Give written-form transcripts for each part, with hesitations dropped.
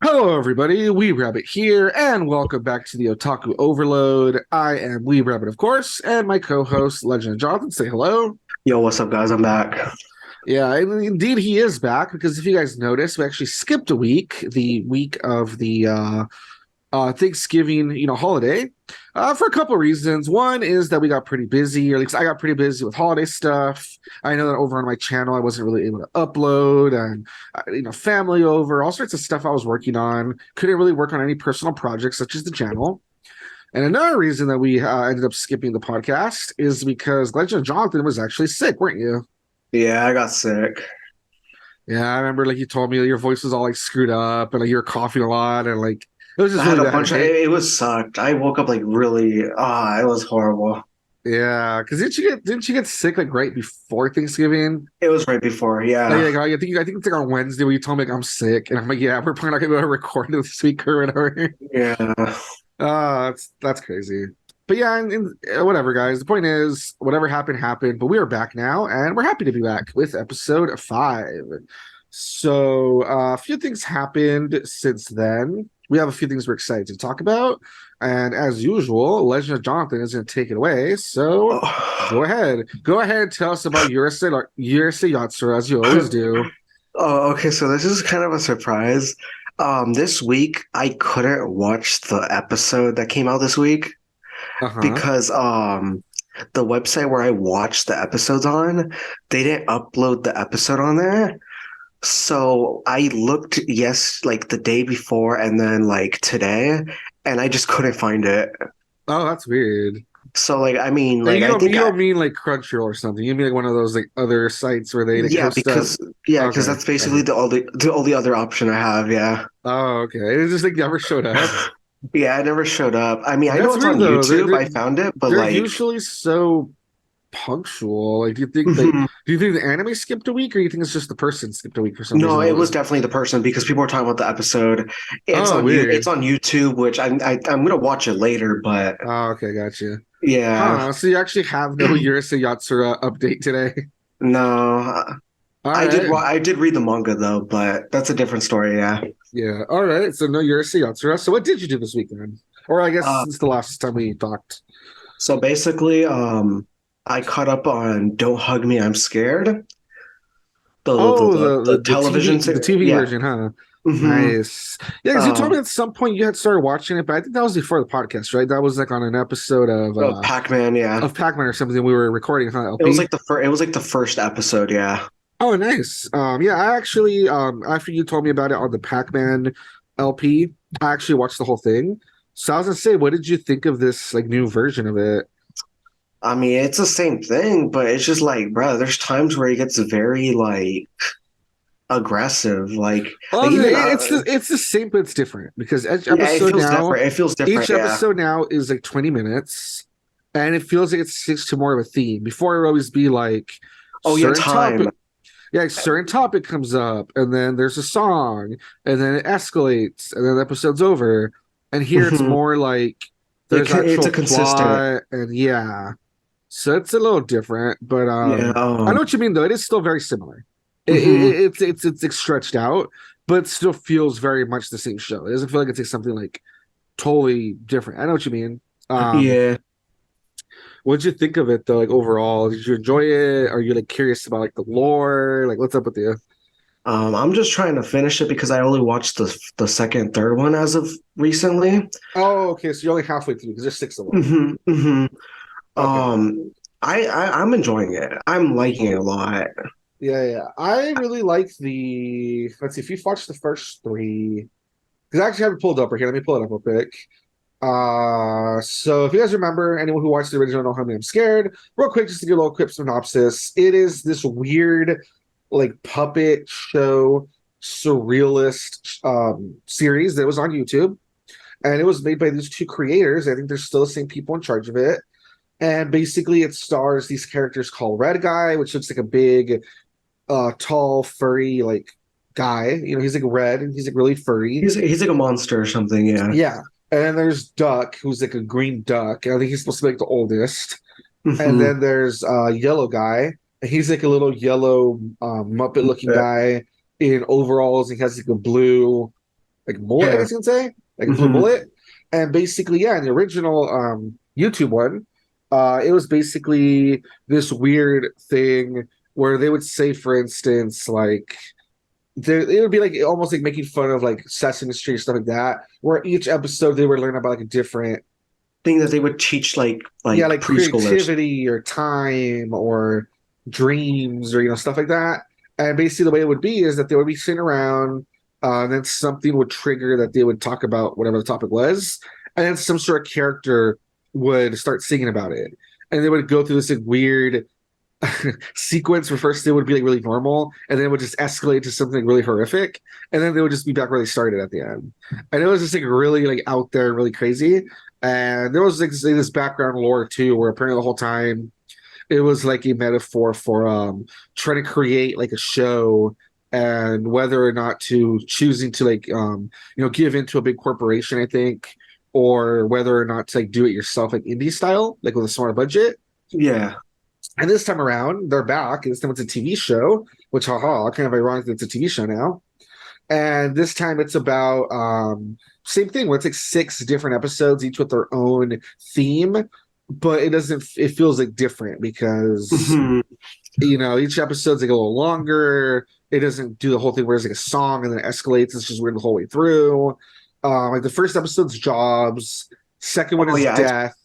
Hello, everybody. WeeBrabbit here, and welcome back to the Otaku Overload. I am WeeBrabbit, of course, and my co-host, Legend of Jonathan. Say hello. Yo, what's up, guys? I'm back. Yeah, and indeed, he is back because if you guys noticed, we actually skipped a week, the week of the Thanksgiving, holiday, for a couple of reasons. One is that we got pretty busy, or at least I got pretty busy with holiday stuff. I know that over on my channel, I wasn't really able to upload, and family over, all sorts of stuff I was working on. Couldn't really work on any personal projects such as the channel. And another reason that we ended up skipping the podcast is because Legend of Jonathan was actually sick, weren't you? Yeah, I got sick. Yeah, I remember like you told me that your voice was all like screwed up and like you were coughing a lot and like it was just I had really a bad. bunch of it was sucked. I woke up like really it was horrible. Yeah, because didn't you get sick like right before Thanksgiving? It was right before, Like, yeah. I think it's like on Wednesday where you told me like I'm sick, and I'm like, yeah, we're probably not gonna be able to record this week or whatever. Yeah. That's crazy. But yeah, and whatever, guys. The point is, whatever happened happened. But we are back now, and we're happy to be back with episode 5. So a few things happened since then. We have a few things we're excited to talk about, and as usual, Legend of Jonathan is going to take it away. So Oh, go ahead, tell us about Urusei Yatsura as you always do. okay, so this is kind of a surprise. This week I couldn't watch the episode that came out this week Uh-huh. because the website where I watched the episodes on, they didn't upload the episode on there. So I looked, yes, like the day before and then like today, and I just couldn't find it. Oh, that's weird. So like, I mean, And like, you I don't think you don't mean like Crunchyroll or something. You mean like one of those like other sites where they like, yeah, host stuff. because Okay. that's basically Okay. the only other option I have. Yeah, Oh, okay. It just like never showed up. yeah, I never showed up. I mean, I know That's it's weird on though. YouTube. I found it, but They're like, usually so punctual. Like, do you think the anime skipped a week, or you think it's just the person skipped a week for some no, reason? it was definitely the person because people were talking about the episode. It's Oh, on you. weird. It's on YouTube, which I'm gonna watch it later. But Oh, okay, gotcha. yeah, Huh. So you actually have no Urusei Yatsura update today. no, All I did. right. I did read the manga though, but that's a different story. Yeah. Yeah. All right. So no Urusei Yatsura. So what did you do this week then? Or I guess Uh, since the last time we talked. so basically, I caught up on "Don't Hug Me, I'm Scared." Oh, The the TV television the series. TV Yeah. version, huh? hmm Nice. Yeah, because you told me Um, at some point you had started watching it, but I think that was before the podcast, right? That was like on an episode Pac-Man. Yeah. of Pac-Man or something we were recording, huh, It was LP? like the first. It was like the first episode. Yeah. Oh, nice. Yeah, I actually after you told me about it on the Pac-Man LP, I actually watched the whole thing. So I was gonna say, what did you think of this like new version of it? I mean, it's the same thing, but it's just like, bro, there's times where he gets very like aggressive, like Well, even it's the same, but it's different because yeah, it feels different. It feels different. each Yeah. episode now is like 20 minutes, and it feels like it sticks to more of a theme. Before it would always be like Oh yeah, certain time. topic, yeah, like certain topic comes up, and then there's a song, and then it escalates, and then the episode's over. And here it's Mhm. more like there's It's actual a consistent. plot, and yeah, so it's a little different. But Yeah. I know what you mean though. It is still very similar. Mhm. It's like stretched out, but it still feels very much the same show. It doesn't feel like it's like something like totally different. I know what you mean. Um, Yeah. what'd you think of it though? Like overall, did you enjoy it? Are you like curious about like the lore? Like what's up with you? I'm just trying to finish it because I only watched the second and third one as of recently. Oh, okay. So you're only halfway through because there's 6 of them. hmm hmm Okay. Um, I'm enjoying it. I'm liking it a lot. Yeah, yeah. I really like the. Let's see. If you've watched the first 3, because I actually have it pulled up right here. Let me pull it up real quick. So if you guys remember, anyone who watched the original Know How Many I'm Scared, real quick, just to give a little quick synopsis. It is this weird, like puppet show, surrealist series that was on YouTube, and it was made by these 2 creators. I think they're still the same people in charge of it. And basically, it stars these characters called Red Guy, which looks like a big, tall, furry like guy. He's like red and he's like really furry. He's like a monster or something. Yeah. Yeah. And then there's Duck, who's like a green duck. I think he's supposed to be like the oldest. And hmm then there's Yellow Guy. And he's like a little yellow Muppet looking Yeah. guy in overalls. He has like a blue like mullet, I Yeah. guess you can say, like blue Hmm. mullet. And basically, yeah, in the original YouTube one, it was basically this weird thing where they would say, for instance, like it would be like almost like making fun of like Sesame Street stuff like that, where each episode they would learn about like a different, Thing that they would teach yeah, like like preschoolers. creativity or time or dreams or stuff like that. And basically the way it would be is that they would be sitting around, and then something would trigger that they would talk about whatever the topic was, and then some sort of character would start singing about it, and they would go through this like weird sequence where first they would be like really normal, and then it would just escalate to something really horrific, and then they would just be back where they started at the end. And it was just like really like out there, really crazy. And there was like this background lore too, where apparently the whole time it was like a metaphor for trying to create like a show, and whether or not to choosing to like give into a big corporation, I think, or whether or not to like do it yourself, like indie style, like with a smaller budget. Yeah. And this time around, they're back. This time it's a TV show, which haha, kind of ironic that it's a TV show now. And this time it's about same thing where it's like 6 different episodes, each with their own theme, but it feels like different because Hmm. each episode's like a little longer. It doesn't do the whole thing where it's like a song and then it escalates. It's just weird the whole way through. Like the first episode's jobs, second one Oh is yeah. death,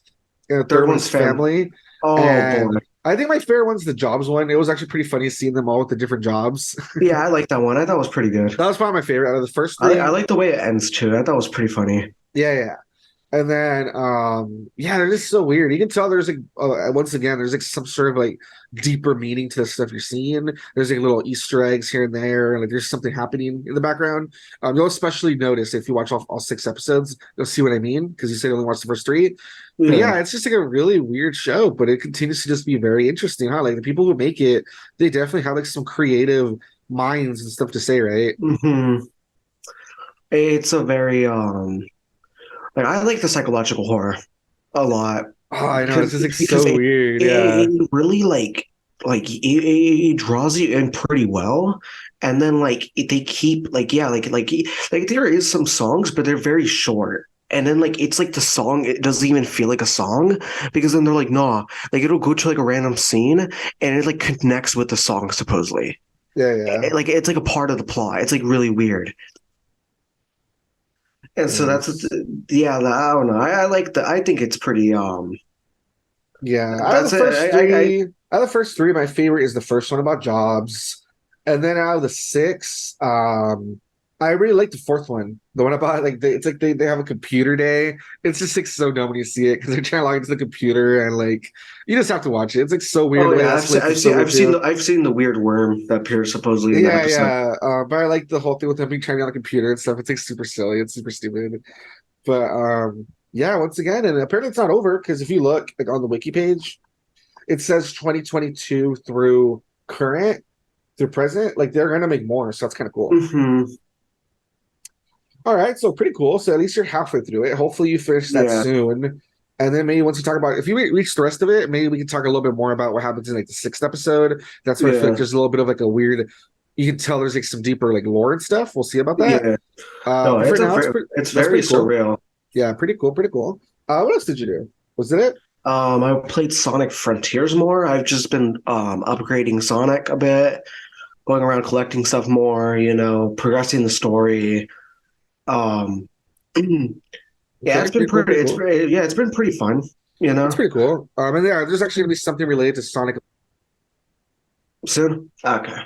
and the Third third one's one's family. family. Oh boy. And I think my favorite one's the jobs one. It was actually pretty funny seeing them all with the different jobs. Yeah, I like that one. I thought it was pretty good. That was probably my favorite out of the first I three. like the way it ends too. I thought it was pretty funny. Yeah, yeah. And then yeah, they're just so weird. You can tell there's like once again, there's like some sort of like deeper meaning to the stuff you're seeing. There's like little Easter eggs here and there, and like there's something happening in the background. You'll especially notice if you watch all 6 episodes, you'll see what I mean, because you said you only watched the first three. But Yeah. yeah, it's just like a really weird show, but it continues to just be very interesting, huh? Like the people who make it, they definitely have like some creative minds and stuff to say, right? Hmm. It's a very like I like the psychological horror a lot Oh, I know, it's because just like because so weird. Yeah. it really it draws you in pretty well, and then they keep like there is some songs, but they're very short. And then it's like the song, it doesn't even feel like a song because then they're like, nah, like it'll go to like a random scene and it like connects with the song supposedly. Yeah, yeah. Like it's like a part of the plot. It's like really weird. And so that's Yes. yeah, I don't know. I like I think it's pretty Yeah, that's it. out of the first three, my favorite is the first one about jobs, and then out of the six, I really like the fourth one, the one about like it's like they have a computer day. It's just like so dumb when you see it because they're trying to log into the computer and like you just have to watch it. It's like so weird Oh the way yeah, that's like so weird too. I've seen the weird worm that appears supposedly in that Yeah, episode. yeah, but I like the whole thing with them being trying to be on the computer and stuff. It's like super silly. It's super stupid. But yeah, once again, and apparently it's not over because if you look like on the wiki page, it says 2022 through current through present. Like they're gonna make more, so that's kind of cool. Hmm. All right, so pretty cool. So at least you're halfway through it. Hopefully you finish that Yeah, soon. And then maybe once you talk about if you reach the rest of it, maybe we can talk a little bit more about what happens in like the sixth episode. That's where I feel like yeah, there's a little bit of like a weird. You can tell there's like some deeper like lore and stuff. We'll see about that. yeah. No, But for now, it's that's very pretty cool. surreal. Yeah, pretty cool, pretty cool. What else did you do? Was it it? I played Sonic Frontiers more. I've just been upgrading Sonic a bit, going around collecting stuff more, progressing the story. Um yeah, Okay, it's been pretty cool, pretty it's cool. yeah, it's been pretty fun, you That's know. pretty cool. And yeah, there's actually gonna be something related to Sonic. Soon. Okay.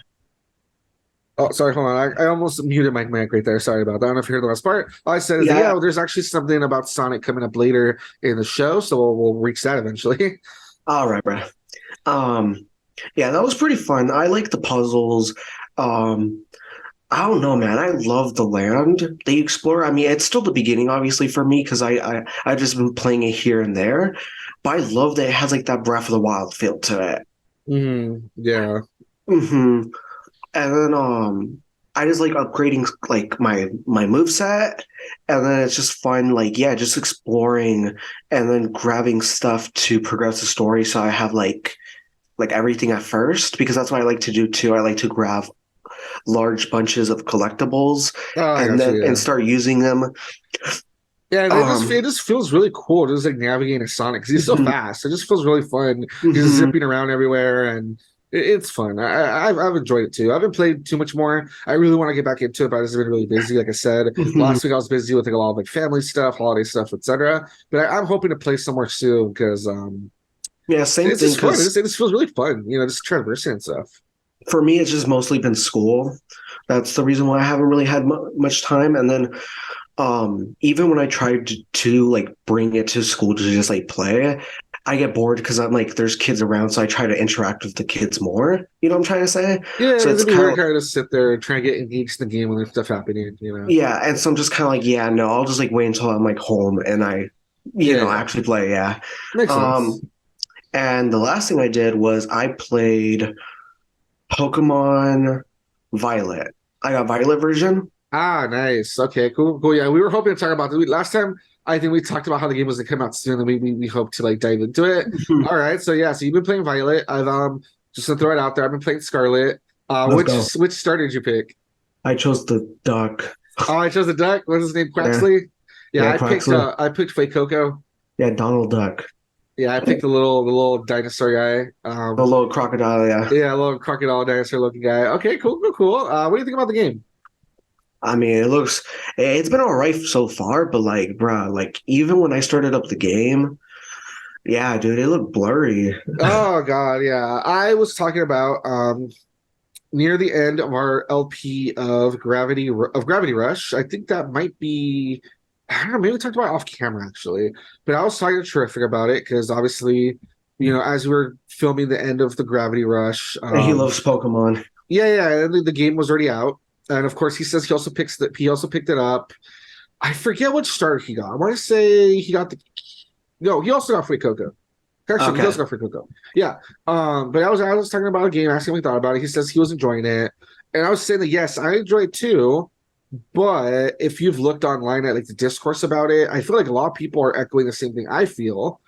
Oh, sorry, hold on. I almost muted my mic right there. Sorry about that. I don't know if you heard the last part. All I said is that, yeah, Yeah. well, there's actually something about Sonic coming up later in the show, so we'll reach that eventually. All right, bro. Yeah, that was pretty fun. I like the puzzles. Um, I don't know, man. I love the land they explore. I mean, it's still the beginning, obviously, for me because I've just been playing it here and there. But I love that it has like that Breath of the Wild feel to it. Yeah. Hmm. And then I just like upgrading like my move set, and then it's just fun, like yeah, just exploring and then grabbing stuff to progress the story. So I have like everything at first because that's what I like to do too. I like to grab large bunches of collectibles Oh, I and got then you. Yeah. and start using them. Yeah, Um, it just feels really cool just like navigating a Sonic because he's so mhm, fast. It just feels really fun. Just mhm. zipping around everywhere, and it's fun. I've enjoyed it too. I haven't played too much more. I really want to get back into it, but I've just been really busy. Like I said, Mhm. last week I was busy with like a lot of like family stuff, holiday stuff, etc. But I'm hoping to play somewhere soon because Yeah, same it's thing. just fun. Because It just feels really fun, just traversing and stuff. for me, it's just mostly been school. That's the reason why I haven't really had much time. And then even when I tried to like bring it to school to just like play, I get bored because I'm like, there's kids around, so I try to interact with the kids more. You know what I'm trying to say? Yeah, So it's it'd be kind weird of kind of just sit there and try and get engaged in the game when there's stuff happening. yeah, and so I'm just kind of like, yeah, no, I'll just like wait until I'm like home and I, Yeah, actually play. Yeah. makes sense. Um, and the last thing I did was I played Pokemon Violet. I got Violet version. Ah, nice. Okay, cool, cool. Yeah, we were hoping to talk about this. Last time, I think we talked about how the game was gonna come out soon, and we hope to like dive into it. All right, so yeah, so you've been playing Violet. I've just to throw it out there, I've been playing Scarlet. Let's go. Which star did you pick? I chose the duck. Oh, I chose the duck. What's his name? Yeah, Quaxley. Yeah, yeah, Quaxley. I picked Coco. Yeah, Donald Duck. Yeah, I picked the little dinosaur guy. The little crocodile. Yeah. Yeah, a little crocodile dinosaur looking guy. Okay, cool, cool, cool. What do you think about the game? I mean, it's been all right so far, but like, bruh, like even when I started up the game, yeah, dude, it looked blurry. Oh God, yeah. I was talking about near the end of our LP of Gravity Rush. I think that might be, I don't know, maybe we talked about it off camera actually. But I was talking to Terrific about it because obviously, as we were filming the end of the Gravity Rush, He loves Pokemon. yeah, and the game was already out. And of course he says he also picked it up. I forget which starter he got. I want to say he got the no, he also got Free Coco. Actually, he Okay. also got Free Coco. Yeah. But I was talking about a game, asking him what he thought about it. He says he was enjoying it. And I was saying that yes, I enjoy it too. But if you've looked online at like the discourse about it, I feel like a lot of people are echoing the same thing I feel,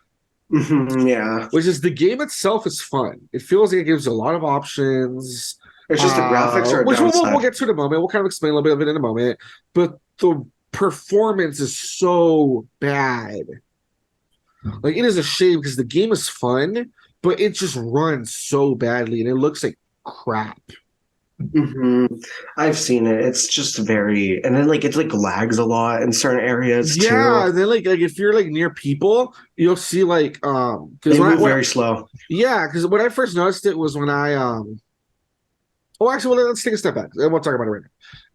Yeah. which is the game itself is fun. It feels like it gives you a lot of options. It's just the graphics are a Which we'll downside. get to in a moment. We'll kind of explain a little bit of it in a moment. But the performance is so bad. Like it is a shame because the game is fun, but it just runs so badly and it looks like crap. hmm I've seen it. It's just very, and then like it's like lags a lot in certain areas Yeah, too. and then like if you're like near people, you'll see like because They move very slow. yeah, because when I first noticed it was when I oh actually well let's take a step back and we'll talk about it right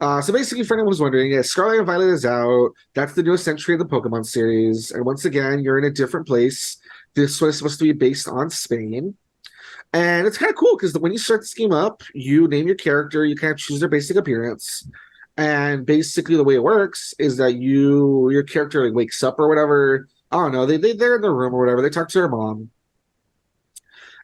now. So basically for anyone who's wondering, yeah, Scarlet and Violet is out. That's the newest entry of the Pokemon series. And once again, you're in a different place. This was supposed to be based on Spain. And it's kind of cool because when you start this game up, you name your character, you kind of choose their basic appearance. And basically the way it works is that your character like wakes up or whatever. I don't know, they're in their room or whatever, they talk to their mom.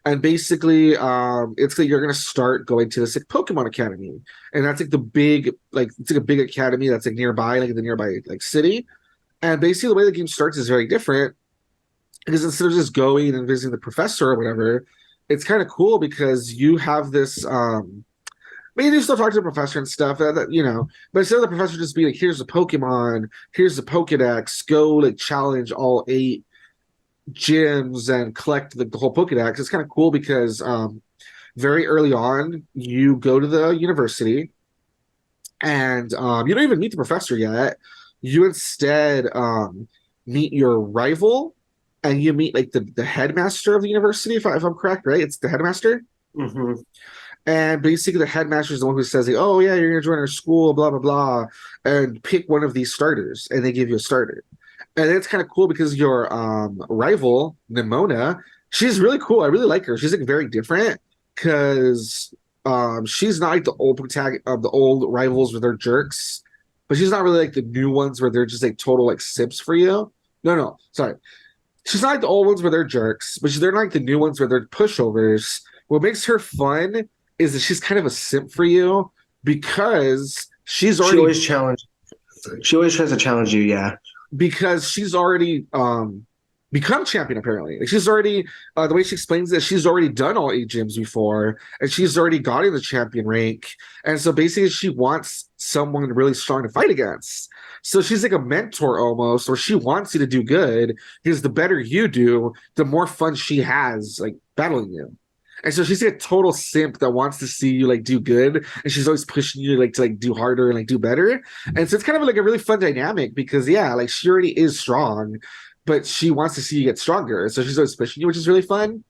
And basically, it's like you're gonna start going to this like Pokemon Academy. And that's like the big it's like a big academy that's like nearby, like in the nearby like city. And basically the way the game starts is very different because instead of just going and visiting the professor or whatever, it's kind of cool because you have this maybe you still talk to the professor and stuff but instead of the professor just being like here's a Pokemon, here's the Pokedex, go like challenge all 8 gyms and collect the whole Pokedex. It's kind of cool because very early on you go to the university and you don't even meet the professor yet. You instead meet your rival and you meet like the headmaster of the university, if I'm correct, right? It's the headmaster. hmm And basically, the headmaster is the one who says, like, "Oh yeah, you're gonna join our school, blah blah blah," and pick one of these starters, and they give you a starter. And it's kind of cool because your rival Nimona, she's really cool. I really like her. She's like very different because she's not like the old the old rivals where they're jerks, but she's not really like the new ones where they're just like total like sips for you. No, sorry. She's not like the old ones where they're jerks, but they're not like the new ones where they're pushovers. What makes her fun is that she's kind of a simp for you because She always challenge. She always tries to challenge you. Yeah. she's already become champion apparently. Like she's already the way she explains it, she's already done all 8 gyms before, and she's already gotten the champion rank. And so basically she wants someone really strong to fight against. So she's like a mentor almost, or she wants you to do good because the better you do, the more fun she has like battling you. And so she's like a total simp that wants to see you like do good, and she's always pushing you like to like do harder and like do better. And so it's kind of like a really fun dynamic because yeah, like she already is strong, but she wants to see you get stronger. So she's always pushing you, which is really fun.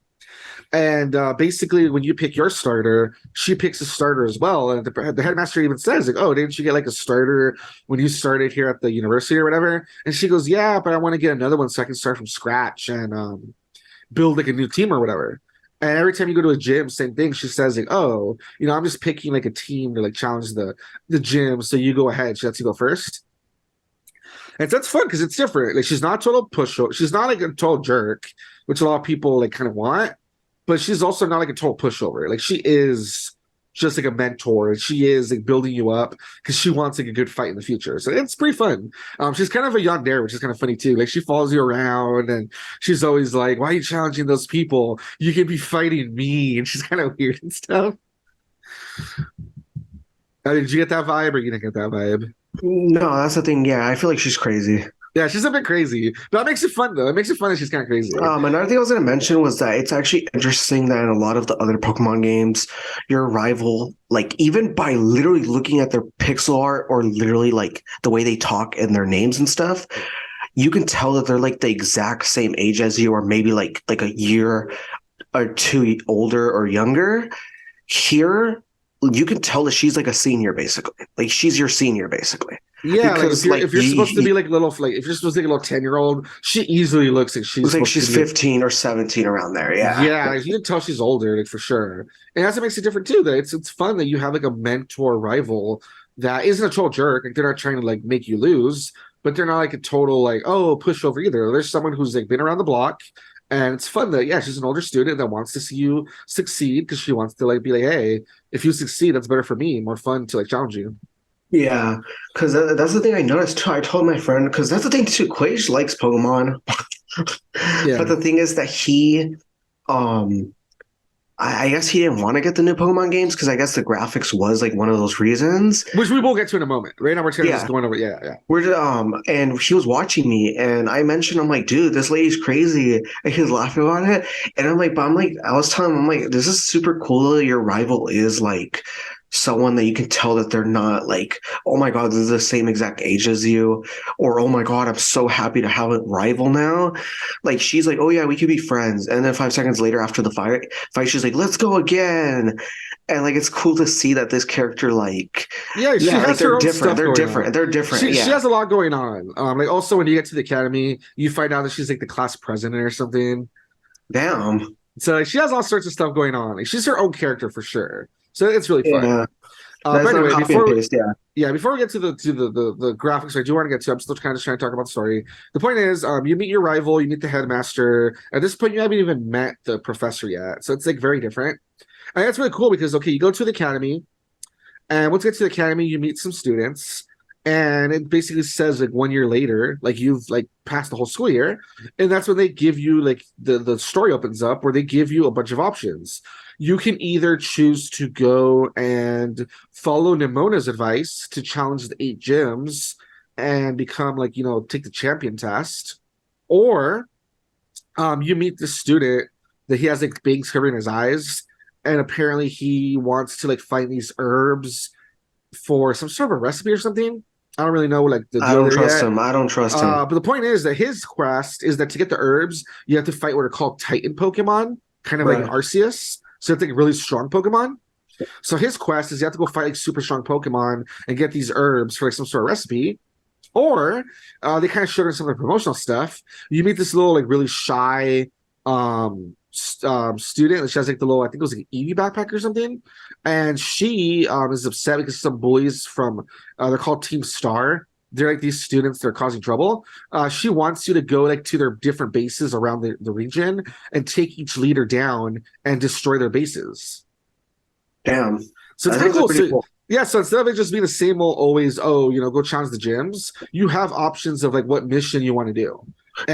And basically, when you pick your starter, she picks a starter as well. And the headmaster even says, like, "Oh, didn't you get like a starter when you started here at the university or whatever?" And she goes, "Yeah, but I want to get another one so I can start from scratch and build like a new team or whatever." And every time you go to a gym, same thing. She says, like, "Oh, I'm just picking like a team to like challenge the gym. So you go ahead. She lets you go first." And so that's fun because it's different. Like she's not a total pushover. She's not like a total jerk, which a lot of people like kind of want. But she's also not like a total pushover. Like she is just like a mentor. She is like building you up because she wants like a good fight in the future. So it's pretty fun. She's kind of a yandere, which is kind of funny too. Like she follows you around and she's always like, "Why are you challenging those people? You can be fighting me." And she's kind of weird and stuff. Did you get that vibe or you didn't get that vibe? No, that's the thing. Yeah, I feel like she's crazy. Yeah, she's a bit crazy. But that makes it fun though. It makes it fun that she's kind of crazy. Another thing I was going to mention was that it's actually interesting that in a lot of the other Pokemon games, your rival, like even by literally looking at their pixel art or literally like the way they talk and their names and stuff, you can tell that they're like the exact same age as you, or maybe like a year or two older or younger. Here, you can tell that she's like a senior, basically. Like she's your senior, basically. Yeah, Because like if you're supposed to be like little, like if you're supposed to be a little 10-year-old, she easily looks like she's looks like supposed she's to be 15 or 17 around there. Yeah. yeah, like, you can tell she's older, like for sure. And that's what makes it different too. That it's fun that you have like a mentor rival that isn't a total jerk. Like they're not trying to like make you lose, but they're not like a total like pushover either. There's someone who's like been around the block, and it's fun that yeah, she's an older student that wants to see you succeed because she wants to like be like, hey, if you succeed, that's better for me, more fun to like challenge you. Yeah, because that's the thing I noticed too. I told my friend, because that's the thing too. 𝐿𝐤 likes Pokemon, Yeah. but the thing is that um, I guess he didn't want to get the new Pokemon games because I guess the graphics was like one of those reasons. Which we will get to in a moment. Right now, we're Yeah. just going over. Yeah, yeah. And he was watching me, and I mentioned, I'm like, dude, this lady's crazy, and he was laughing about it, and I'm like, I was telling him, I'm like, this is super cool that your rival is like someone that you can tell that they're not like, oh my god, this is the same exact age as you, or oh my god, I'm so happy to have a rival now. Like she's like, oh yeah, we could be friends, and then 5 seconds later after the fight, she's like, let's go again. And like it's cool to see that this character like Yeah, she has like her they're own different. stuff They're going different. on. They're different. She Yeah. has a lot going on. Like also when you get to the academy, you find out that she's like the class president or something. Damn. So like, she has all sorts of stuff going on. Like, she's her own character for sure. So it's really fun. Yeah. But That's not anyway, copy and paste. Yeah. before we get to the graphics, I do want to get to. I'm still kind of trying to talk about the story. The point is, you meet your rival, you meet the headmaster. At this point, you haven't even met the professor yet, so it's like very different. And that's really cool because okay, you go to the academy, and once you get to the academy, you meet some students, and it basically says like 1 year later, like you've like passed the whole school year, and that's when they give you like the story opens up where they give you a bunch of options. You can either choose to go and follow Nemona's advice to challenge the 8 gyms and become like take the champion test, or you meet the student that he has like bangs covering his eyes, and apparently he wants to like find these herbs for some sort of a recipe or something. I don't really know like the deal I don't there trust yet. him. I don't trust him. But the point is that his quest is that to get the herbs, you have to fight what are called Titan Pokemon, kind of like an Right. Arceus. So it's like really strong Pokemon. So his quest is you have to go fight like super strong Pokemon and get these herbs for like some sort of recipe. Or they kind of showed her some of the promotional stuff. You meet this little like really shy student. She has like the little, I think it was like an Eevee backpack or something, and she is upset because some bullies from they're called Team Star. They're like these students that are causing trouble. She wants you to go like to their different bases around the region and take each leader down and destroy their bases. Damn. So it's That kind of sounds cool. pretty So, cool. yeah, so instead of it just being the same old always, go challenge the gyms, you have options of like what mission you want to do.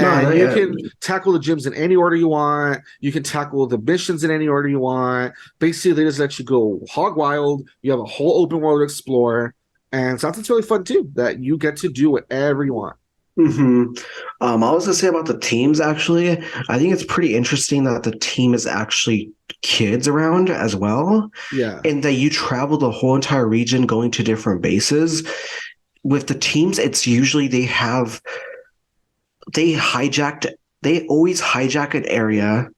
No, And no, you yeah. can tackle the gyms in any order you want. You can tackle the missions in any order you want. Basically, they just let you go hog wild. You have a whole open world to explore. And something's really fun too, that you get to do whatever you want. hmm I was gonna say about the teams actually. I think it's pretty interesting that the team is actually kids around as well, Yeah, and that you travel the whole entire region going to different bases. With the teams, it's usually they hijacked they always hijack an area,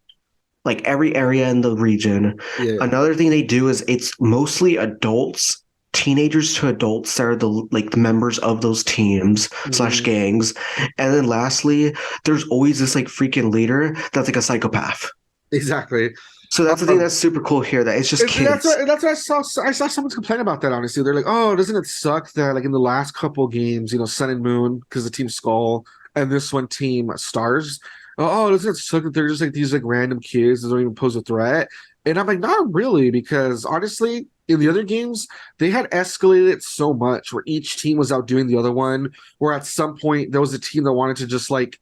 like every area in the region. yeah. Another thing they do is it's mostly adults, teenagers to adults that are the members of those teams slash Mhm. gangs. And then lastly, there's always this like freaking leader that's like a psychopath. Exactly. So that's the thing Um, that's super cool here, that it's just and kids. that's what I saw. I saw someone's complain about that. Honestly, they're like, "Oh, doesn't it suck that like in the last couple games, Sun and Moon, because the team Skull and this one team Stars, oh, doesn't it suck that they're just like these like random kids that don't even pose a threat?" And I'm like, not really, because honestly, in the other games, they had escalated it so much where each team was outdoing the other one. Where at some point there was a team that wanted to just like,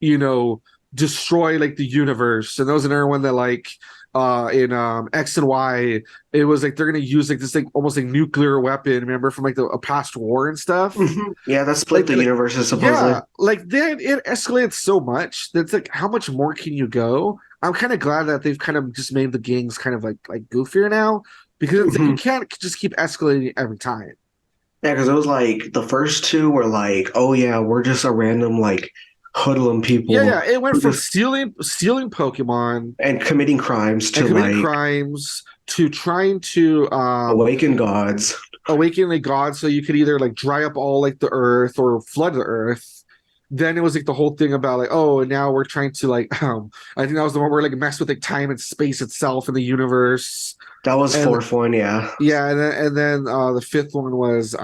you know, destroy like the universe, and there was another one that like in X and Y, it was like they're gonna use like this like almost like nuclear weapon, remember from like a past war and stuff. Yeah, that split the universes supposedly. Yeah, like then it escalated so much that's like how much more can you go? I'm kind of glad that they've kind of just made the gangs kind of like goofier now because it's like you can't just keep escalating every time. Yeah, because it was like the first two were like, oh yeah, we're just a random like hoodlum Yeah, people it went who from just stealing Pokemon and committing crimes and to committing like crimes to trying to awaken gods. awaken a god so you could either like dry up all like the earth or flood the earth. Then it was like the whole thing about like, oh, and now we're trying to like I think that was the one where like mess with like time and space itself in the universe. That was And fourth one, yeah. yeah, and then the fifth one was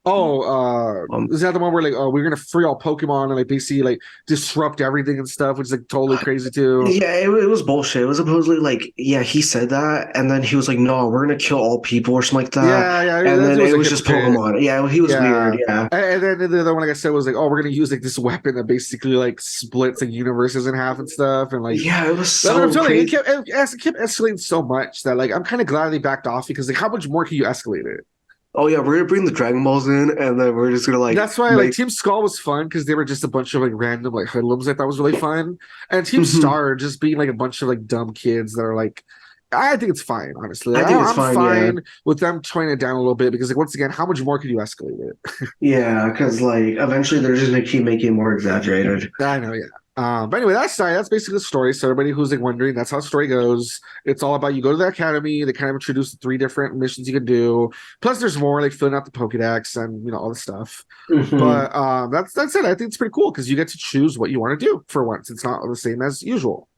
oh, Um, is that the one where like, oh, we're gonna free all Pokemon and like basically like disrupt everything and stuff, which is like totally crazy too. yeah, it was bullshit. It was supposedly like, yeah, he said that, and then he was like, no, we're gonna kill all people or something like that. Yeah, And it then was it a was just hypocrite. Pokemon. Yeah, he was Yeah. weird. Yeah. And then the other one, like I said, was like, oh, we're gonna use like this weapon that basically like splits like universes in half and stuff, and like. Yeah, it was But I'm so telling you, crazy. it kept escalating so much that like I'm kind of glad they backed off because like how much more can you escalate it? Oh yeah, we're gonna bring the Dragon Balls in, and then we're just gonna like That's why like make. Team Skull was fun because they were just a bunch of like random like hoodlums I thought was really fun, and Team Star just being like a bunch of like dumb kids that are like, I think it's fine honestly. I think it's I'm fine. Yeah. fine with them toning it down a little bit because like once again, how much more could you escalate it? Yeah, because like eventually they're just gonna keep making it more exaggerated. I know, yeah. But anyway, that's basically the story. So everybody who's like wondering, that's how the story goes. It's all about you go to the academy. They kind of introduce the three different missions you can do. Plus, there's more like filling out the Pokedex and all the stuff. hmm But that's it. I think it's pretty cool because you get to choose what you want to do for once. It's not the same as usual.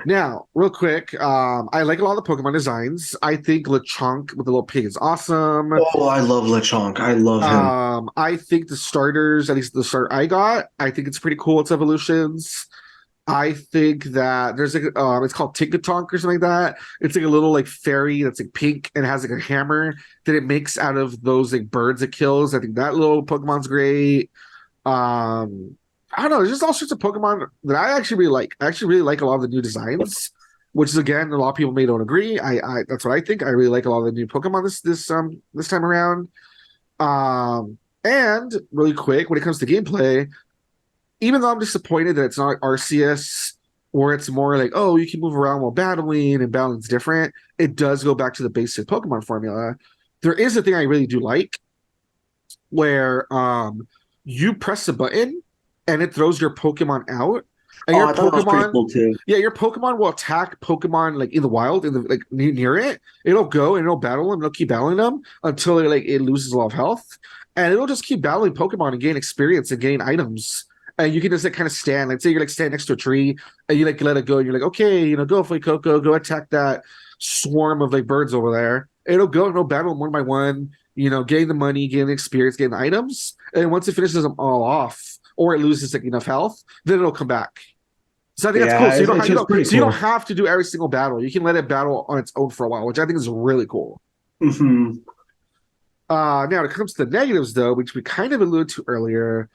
Now, real quick, I like a lot of the Pokemon designs. I think Lechonk with the little pig is awesome. Oh, I love Lechonk. I love him. I think the starters, at least the start I got, I think it's pretty cool. Its evolutions. I think that there's like it's called Tinkatonk or something like that. It's like a little like fairy that's like pink and has like a hammer that it makes out of those like birds it kills. I think that little Pokemon's great. I don't know, there's just all sorts of Pokemon that I actually really like. I actually really like a lot of the new designs, which is again a lot of people may don't agree. I that's what I think. I really like a lot of the new Pokemon this time around. And really quick, when it comes to gameplay, even though I'm disappointed that it's not Arceus, or it's more like, oh, you can move around while battling and battling's different, it does go back to the basic Pokemon formula. There is a thing I really do like where you press a button and it throws your Pokemon out. And Oh, your I thought that was pretty Pokemon, cool too. yeah, your Pokemon will attack Pokemon like in the wild, in the like near it. It'll go and it'll battle them, it'll keep battling them until it loses a lot of health. And it'll just keep battling Pokemon and gain experience and gain items. And you can just like kind of stand, like say you're like standing next to a tree and you like let it go, and you're like, okay, go for Coco, go attack that swarm of like birds over there. It'll go and it'll battle them one by one, gain the money, gain the experience, gain the items. And once it finishes them all off, or it loses like enough health, then it'll come back. So I think that's cool. Yeah, So you don't it's have, just pretty so you don't cool. have to do every single battle. You can let it battle on its own for a while, which I think is really cool. Now, when it comes to the negatives, though, which we kind of alluded to earlier,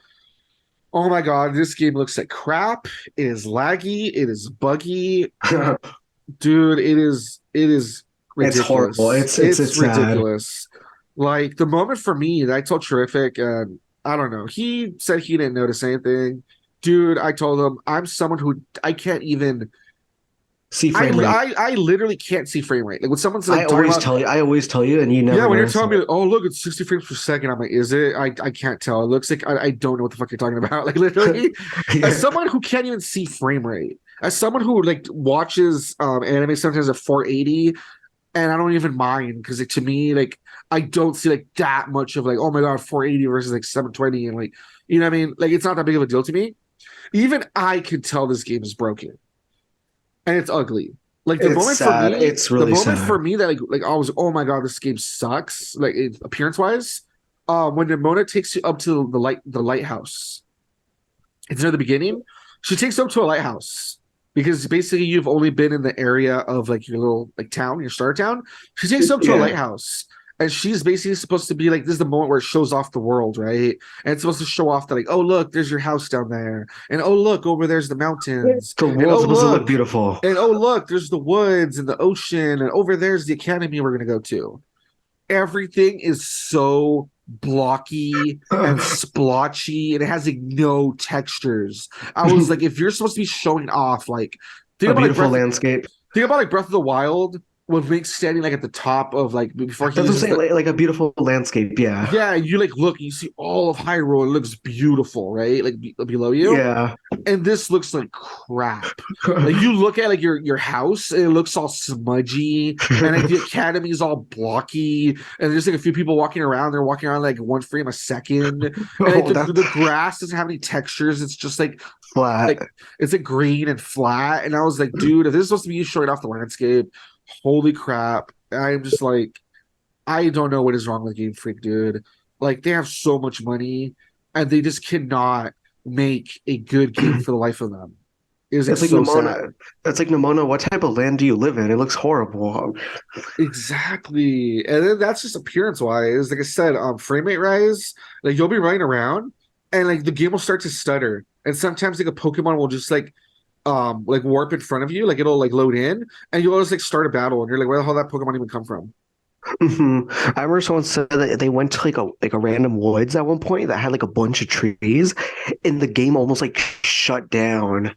Oh my god, this game looks like crap. It is laggy. It is buggy. Dude, it is It's horrible. ridiculous. It's It's sad. ridiculous. Like the moment for me that I told Terrific, and I don't know, he said he didn't notice anything. Dude, I told him I'm someone who I can't even See I frame rate. I literally can't see frame rate. Like when someone's I like talking always about tell you. I always tell you, and you yeah, never when you're notice telling it. me, oh look, it's 60 frames per second, I'm like, is it? I can't tell. It looks like I don't know what the fuck you're talking about. Like literally, as Yeah. someone who can't even see frame rate, as someone who like watches anime sometimes at 480, and I don't even mind because to me, like I don't see like that much of like, oh my god, 480 versus like 720, and like you know what I mean? Like it's not that big of a deal to me. Even I can tell this game is broken and it's ugly. Like It's sad. It's the really moment for sad. me that like I was, oh my god, this game sucks. Like appearance wise, when Demona takes you up to the lighthouse, it's near the beginning. She takes you up to a lighthouse because basically you've only been in the area of like your little like town, your starter town. She takes you up to a Yeah. lighthouse. And she's basically supposed to be like, this is the moment where it shows off the world, right? And it's supposed to show off that, like, oh, look, there's your house down there. And oh, look, over there's the mountains. The And world's oh, supposed to look look, beautiful. and oh, look, there's the woods and the ocean, and over there's the academy we're gonna go to. Everything is so blocky and splotchy, and it has like no textures. I was like, if you're supposed to be showing off, like, think A about like beautiful landscape. Breath of the Wild with Link standing like at the top of like before he That's what I'm uses saying. the Like a beautiful landscape. Yeah. yeah, and you like look, you see all of Hyrule, it looks beautiful, right? Like below you, Yeah. and this looks like crap. Like you look at like your house, and it looks all smudgy, and like the academy is all blocky, and there's like a few people walking around. They're walking around like one frame a second, and like Oh, the that's grass doesn't have any textures. It's just flat. like it's like green and flat. And I was like, dude, if this is supposed to be you showing off the landscape, holy crap! I'm just like, I don't know what is wrong with Game Freak, dude. Like they have so much money, and they just cannot make a good game for the life of them. It is like It's like so sad. Nimona. That's like Nimona. What type of land do you live in? It looks horrible. Exactly. And then that's just appearance wise. Like I said, frame rate rise, like you'll be running around and like the game will start to stutter. And sometimes like a Pokemon will just like warp in front of you, like it'll like load in and you'll just like start a battle and you're like, where the hell did that Pokemon even come from? Mhm. I remember someone said that they went to like a random woods at one point that had like a bunch of trees, and the game almost like shut down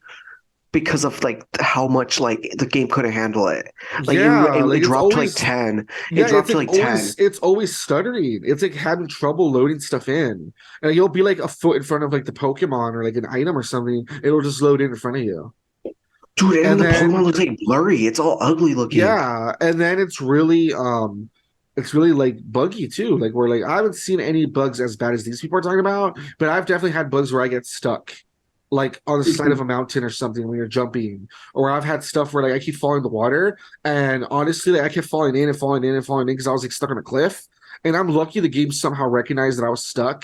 because of like how much like the game couldn't handle it. Like Yeah, it like it's dropped to like always 10. It yeah, dropped to like 10. it's always stuttering. It's like having trouble loading stuff in. And you'll be like a foot in front of like the Pokemon or like an item or something. It'll just load in front of you. Dude, and then And the Pokemon then looks like blurry. It's all ugly looking. yeah, and then it's really like buggy too. Like where like I haven't seen any bugs as bad as these people are talking about, but I've definitely had bugs where I get stuck. Like on the side of a mountain or something when you're jumping, or I've had stuff where like I keep falling in the water, and honestly, like, I kept falling in and falling in and falling in because I was like stuck on a cliff. And I'm lucky the game somehow recognized that I was stuck,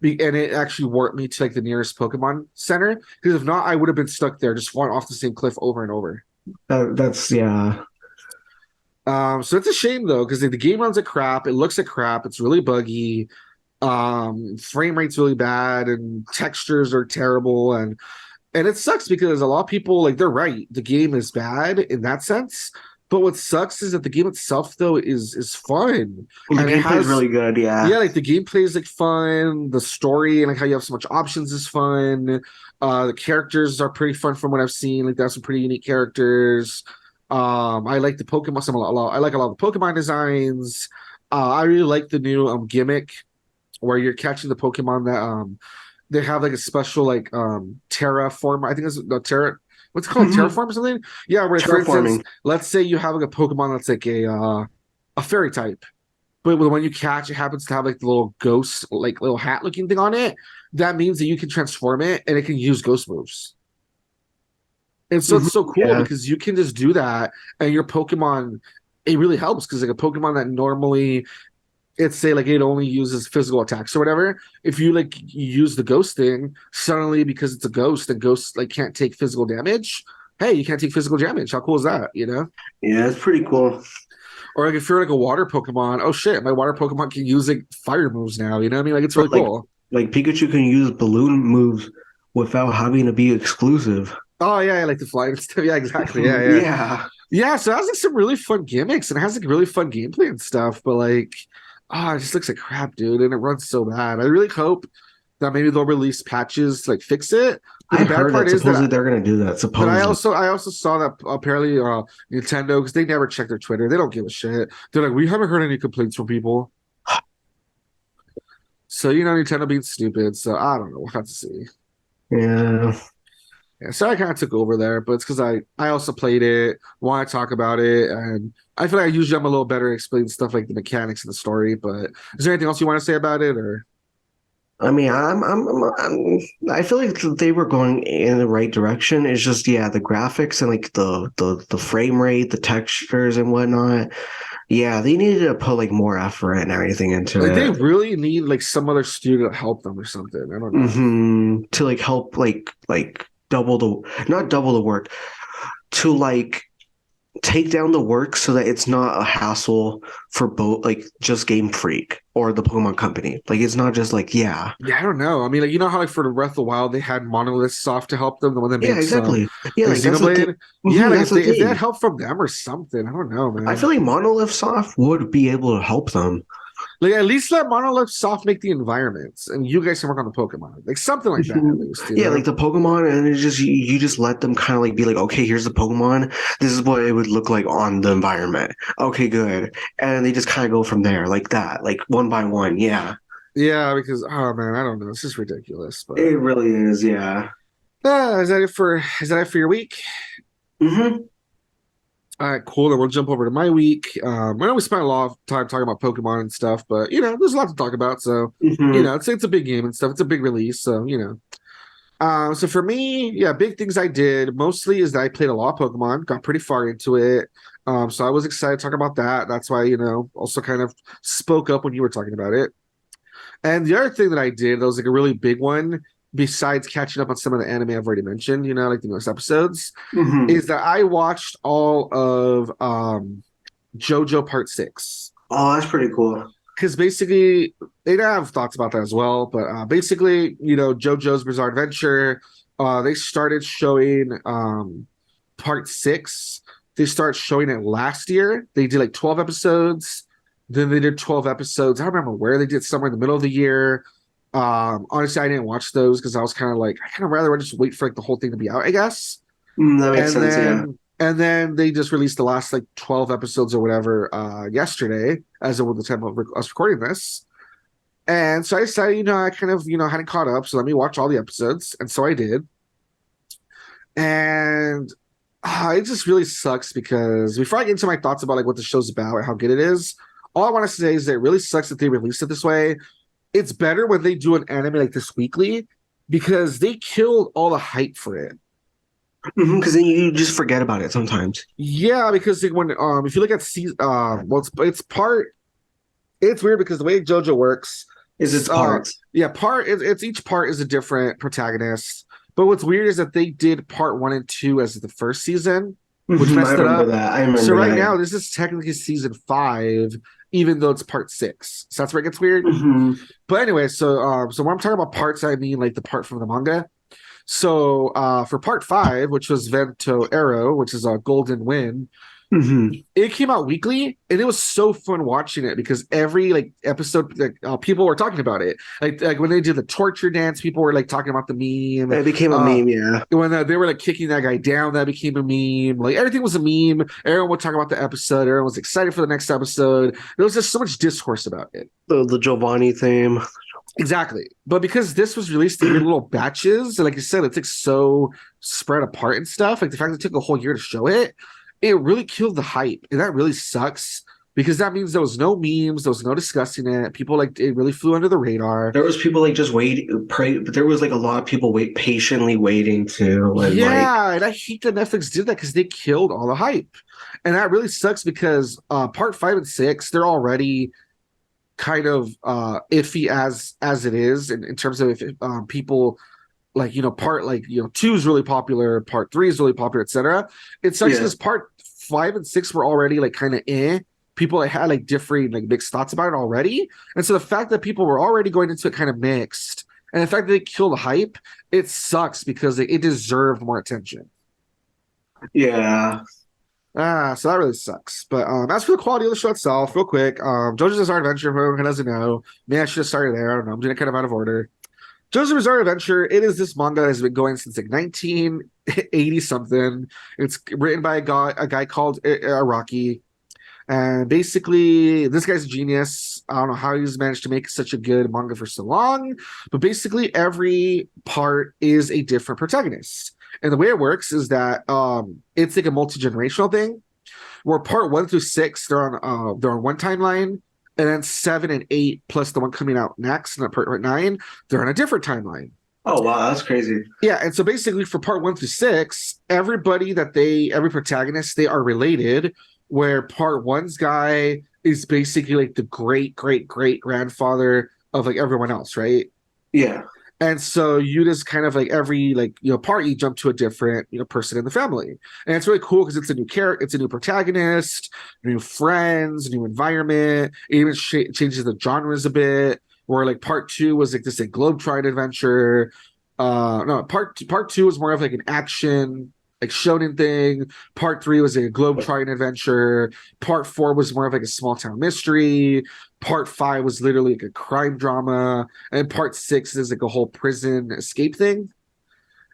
and it actually warped me to like the nearest Pokemon Center. Because if not, I would have been stuck there, just falling off the same cliff over and over. That's yeah. So it's a shame though, because like, the game runs like crap. It looks like crap. It's really buggy. Frame rate's really bad, and textures are terrible, and it sucks because a lot of people like they're right. The game is bad in that sense. But what sucks is that the game itself though is fun, The and it gameplay is has really good. Yeah. yeah, like the gameplay is like fun. The story and like how you have so much options is fun. The characters are pretty fun from what I've seen. Like they have some pretty unique characters. I like the Pokemon. I like a lot of the Pokemon designs. I really like the new gimmick where you're catching the Pokemon that they have like a special like terraform. I think it's the terra. What's it called, Mhm. terraform or something? Yeah, where for instance, Terraforming. let's say you have like a Pokemon that's like a fairy type, but when you catch it happens to have like the little ghost, like little hat looking thing on it. That means that you can transform it and it can use ghost moves. And so Mhm. it's so cool Yeah. because you can just do that, and your Pokemon, it really helps because like a Pokemon that normally it's say like it only uses physical attacks or whatever. If you like use the ghost thing, suddenly because it's a ghost and ghosts like can't take physical damage. Hey, you can't take physical damage. How cool is that? You know? Yeah, it's pretty cool. Or like if you're like a water Pokemon, oh shit, my water Pokemon can use like fire moves now. You know what I mean? Like it's Or really like cool. Like Pikachu can use balloon moves without having to be exclusive. Oh yeah, I like the fly and stuff. Yeah, exactly. Yeah, yeah. Yeah. Yeah, so it has like some really fun gimmicks and it has like really fun gameplay and stuff, but like, it just looks like crap, dude, and it runs so bad. I really hope that maybe they'll release patches to like fix it. But I the bad heard part that is that supposedly they're gonna do that. but Supposedly. I also saw that apparently Nintendo, because they never check their Twitter, they don't give a shit. They're like, we haven't heard any complaints from people. So Nintendo being stupid. So I don't know. We'll have to see. Yeah. Yeah, so I kind of took over there, but it's because I also played it, want to talk about it, and I feel like usually I'm a little better at explaining stuff like the mechanics and the story. But is there anything else you want to say about it, or? I mean, I feel like they were going in the right direction. It's just, yeah, the graphics and like the frame rate, the textures and whatnot. Yeah, they needed to put like more effort and everything into Like they it. really need like some other studio to help them or something. I don't know. To like help like double not double the work, to like take down the work so that it's not a hassle for both like just Game Freak or the Pokemon Company. Like it's not just like Yeah, I don't know. I mean, like how like for the Breath of the Wild they had Monolith Soft to help them, the one that yeah, makes exactly. Yeah, like like that's the thing. Xenoblade. Yeah, like That's the if they had thing. help from them or something, I don't know, I man. feel like Monolith Soft would be able to help them. Like at least let Monolith Soft make the environments, and you guys can work on the Pokemon, like something like that at least. Yeah, like the Pokemon, and it's just you just let them kind of like be like, okay, here's the Pokemon. This is what it would look like on the environment. Okay, good. And they just kind of go from there, like that, like one by one. Yeah, Yeah, because oh man, I don't know, it's just ridiculous. But it really is. Yeah. is that it for your week? Hmm. All right, cool. Then we'll jump over to my week. I know we spent a lot of time talking about Pokemon and stuff, but there's a lot to talk about. So, Hmm. it's a big game and stuff. It's a big release, so So for me, yeah, big things I did mostly is that I played a lot of Pokemon, got pretty far into it. So I was excited to talk about that. That's why also kind of spoke up when you were talking about it. And the other thing that I did that was like a really big one, besides catching up on some of the anime I've already mentioned, like the newest episodes, Hmm. is that I watched all of JoJo Part 6. Oh, that's pretty cool. Because basically, they have thoughts about that as well. But basically, JoJo's Bizarre Adventure, they started showing Part 6. They started showing it last year. They did like 12 episodes. Then they did 12 episodes. I don't remember where they did somewhere in the middle of the year. Honestly, I didn't watch those because I was kind of like, I kind of rather just wait for like the whole thing to be out, I guess. That makes And sense. Yeah. then they just released the last like 12 episodes or whatever yesterday, as of the time of us recording this. And so I decided, I kind of, hadn't caught up, so let me watch all the episodes. And so I did. And it just really sucks because before I get into my thoughts about like what the show's about and how good it is, all I want to say is that it really sucks that they released it this way. It's better when they do an anime like this weekly because they killed all the hype for it. Because then you just forget about it sometimes. Yeah, because when if you look at season well it's weird because the way JoJo works, Is its parts. it's each part is a different protagonist. But what's weird is that they did part 1 and 2 as the first season, which messed I it remember up. that. I remember So right that. now this is technically season 5, even though it's part 6. So that's where it gets weird. But anyway, so when I'm talking about parts, I mean like the part from the manga. So for part 5, which was Vento Arrow, which is a Golden Wind, it came out weekly, and it was so fun watching it because every like episode, like people were talking about it. Like when they did the torture dance, people were like talking about the meme. It became a meme, yeah. When they were like kicking that guy down, that became a meme. Like everything was a meme. Everyone would talk about the episode. Everyone was excited for the next episode. There was just so much discourse about it. The Giovanni theme. Exactly. But because this was released in little batches, and like you said, it's like so spread apart and stuff, like the fact that it took a whole year to show it, it really killed the hype. And that really sucks because that means there was no memes, there was no discussing it. People like it really flew under the radar. There was people like just waiting, pray, but there was like a lot of people patiently waiting to. And I hate that Netflix did that because they killed all the hype. And that really sucks because part 5 and 6, they're already kind of iffy as it is in terms of if people like part 2 is really popular, part 3 is really popular, etc. It sucks because part 5 and 6 were already like kind of people that had like differing like mixed thoughts about it already. And so the fact that people were already going into it kind of mixed, and the fact that they killed the hype, it sucks because it deserved more attention. Yeah. So that really sucks. But as for the quality of the show itself, real quick, JoJo's Bizarre Adventure, for everyone who doesn't know, maybe I should have started there. I don't know. I'm doing it kind of out of order. JoJo's Bizarre Adventure, it is this manga that has been going since like 1980 something. It's written by a guy called Araki. And basically, this guy's a genius. I don't know how he's managed to make such a good manga for so long, but basically every part is a different protagonist. And the way it works is that it's like a multi-generational thing, where part 1 through 6 they're on one timeline, and then 7 and 8 plus the one coming out next, and part 9 they're on a different timeline. Oh wow, that's crazy. Yeah, and so basically for part 1 through 6, every protagonist, they are related. Where part 1's guy is basically like the great grandfather of like everyone else, right? Yeah. And so you just kind of like every like part you jump to a different person in the family, and it's really cool because it's a new character, it's a new protagonist, new friends, new environment. It even changes the genres a bit. Where like part 2 was like this like globetrotting adventure. No, part 2 was more of like an action like shonen thing. Part 3 was a globetrotting adventure. Part 4 was more of like a small town mystery. Part 5 was literally like a crime drama, and part 6 is like a whole prison escape thing.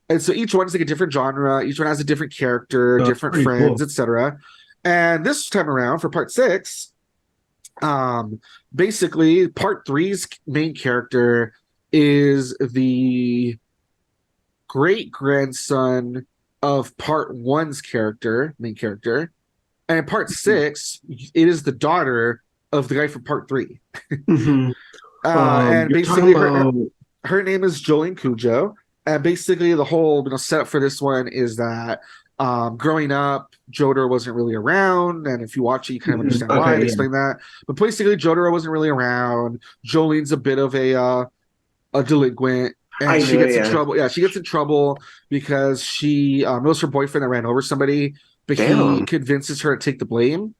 And so each one's like a different genre. Each one has a different character, different friends, cool, etc. And this time around for part 6, basically part 3's main character is the great grandson of part 1's main character, and in part 6, it is the daughter of the guy from part 3. Mm-hmm. And basically, her name is 𝐥𝐤𝐤, and basically the whole setup for this one is that growing up, Jotaro wasn't really around, and if you watch it, you kind of understand why. I explain that, but basically, Jotaro wasn't really around. Jolene's a bit of a delinquent. And she gets in trouble. Yeah, she gets in trouble because she knows her boyfriend that ran over somebody, but he convinces her to take the blame.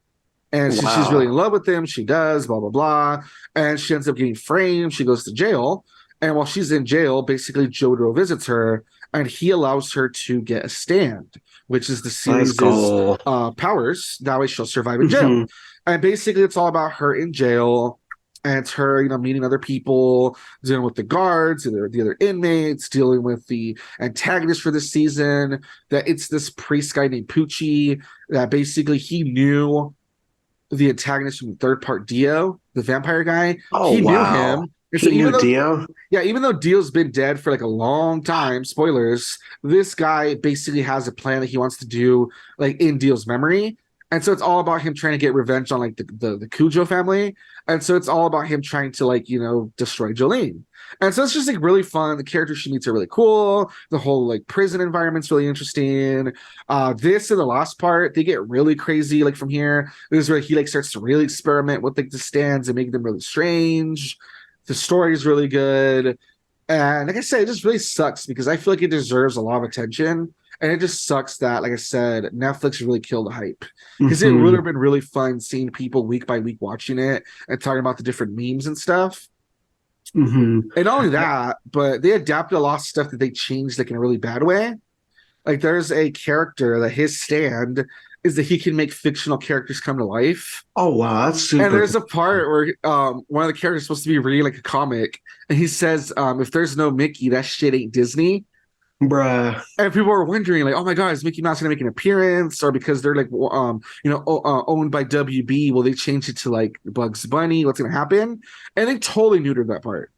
And so she's really in love with him. She does, blah, blah, blah. And she ends up getting framed. She goes to jail. And while she's in jail, basically Jotaro visits her, and he allows her to get a stand, which is the series' powers. That way she'll survive in jail. And basically it's all about her in jail. And it's her, meeting other people, dealing with the guards, the other inmates, dealing with the antagonist for this season. That it's this priest guy named Pucci that basically he knew the antagonist from the third part, Dio, the vampire guy. He knew him. And so knew Dio? Yeah, even though Dio's been dead for like a long time, spoilers, this guy basically has a plan that he wants to do like in Dio's memory. And so it's all about him trying to get revenge on like the 𝐥𝐤𝐤 family. And so it's all about him trying to like, destroy Jolene. And so it's just like really fun. The characters she meets are really cool. The whole like prison environment's really interesting. This and the last part, they get really crazy like from here. This is where he like starts to really experiment with like the stands and make them really strange. The story is really good. And like I said, it just really sucks because I feel like it deserves a lot of attention. And it just sucks that, like I said, Netflix really killed the hype. Because it would have been really fun seeing people week by week watching it and talking about the different memes and stuff. And not only that, but they adapted a lot of stuff that they changed like in a really bad way. Like there's a character that his stand is that he can make fictional characters come to life. Oh wow, that's super. And there's a part where one of the characters is supposed to be reading like a comic, and he says, if there's no Mickey, that shit ain't Disney. Bruh. And people are wondering, like, oh my god, is Mickey Mouse gonna make an appearance? Or because they're like owned by WB, will they change it to like Bugs Bunny? What's gonna happen? And they totally neutered that part.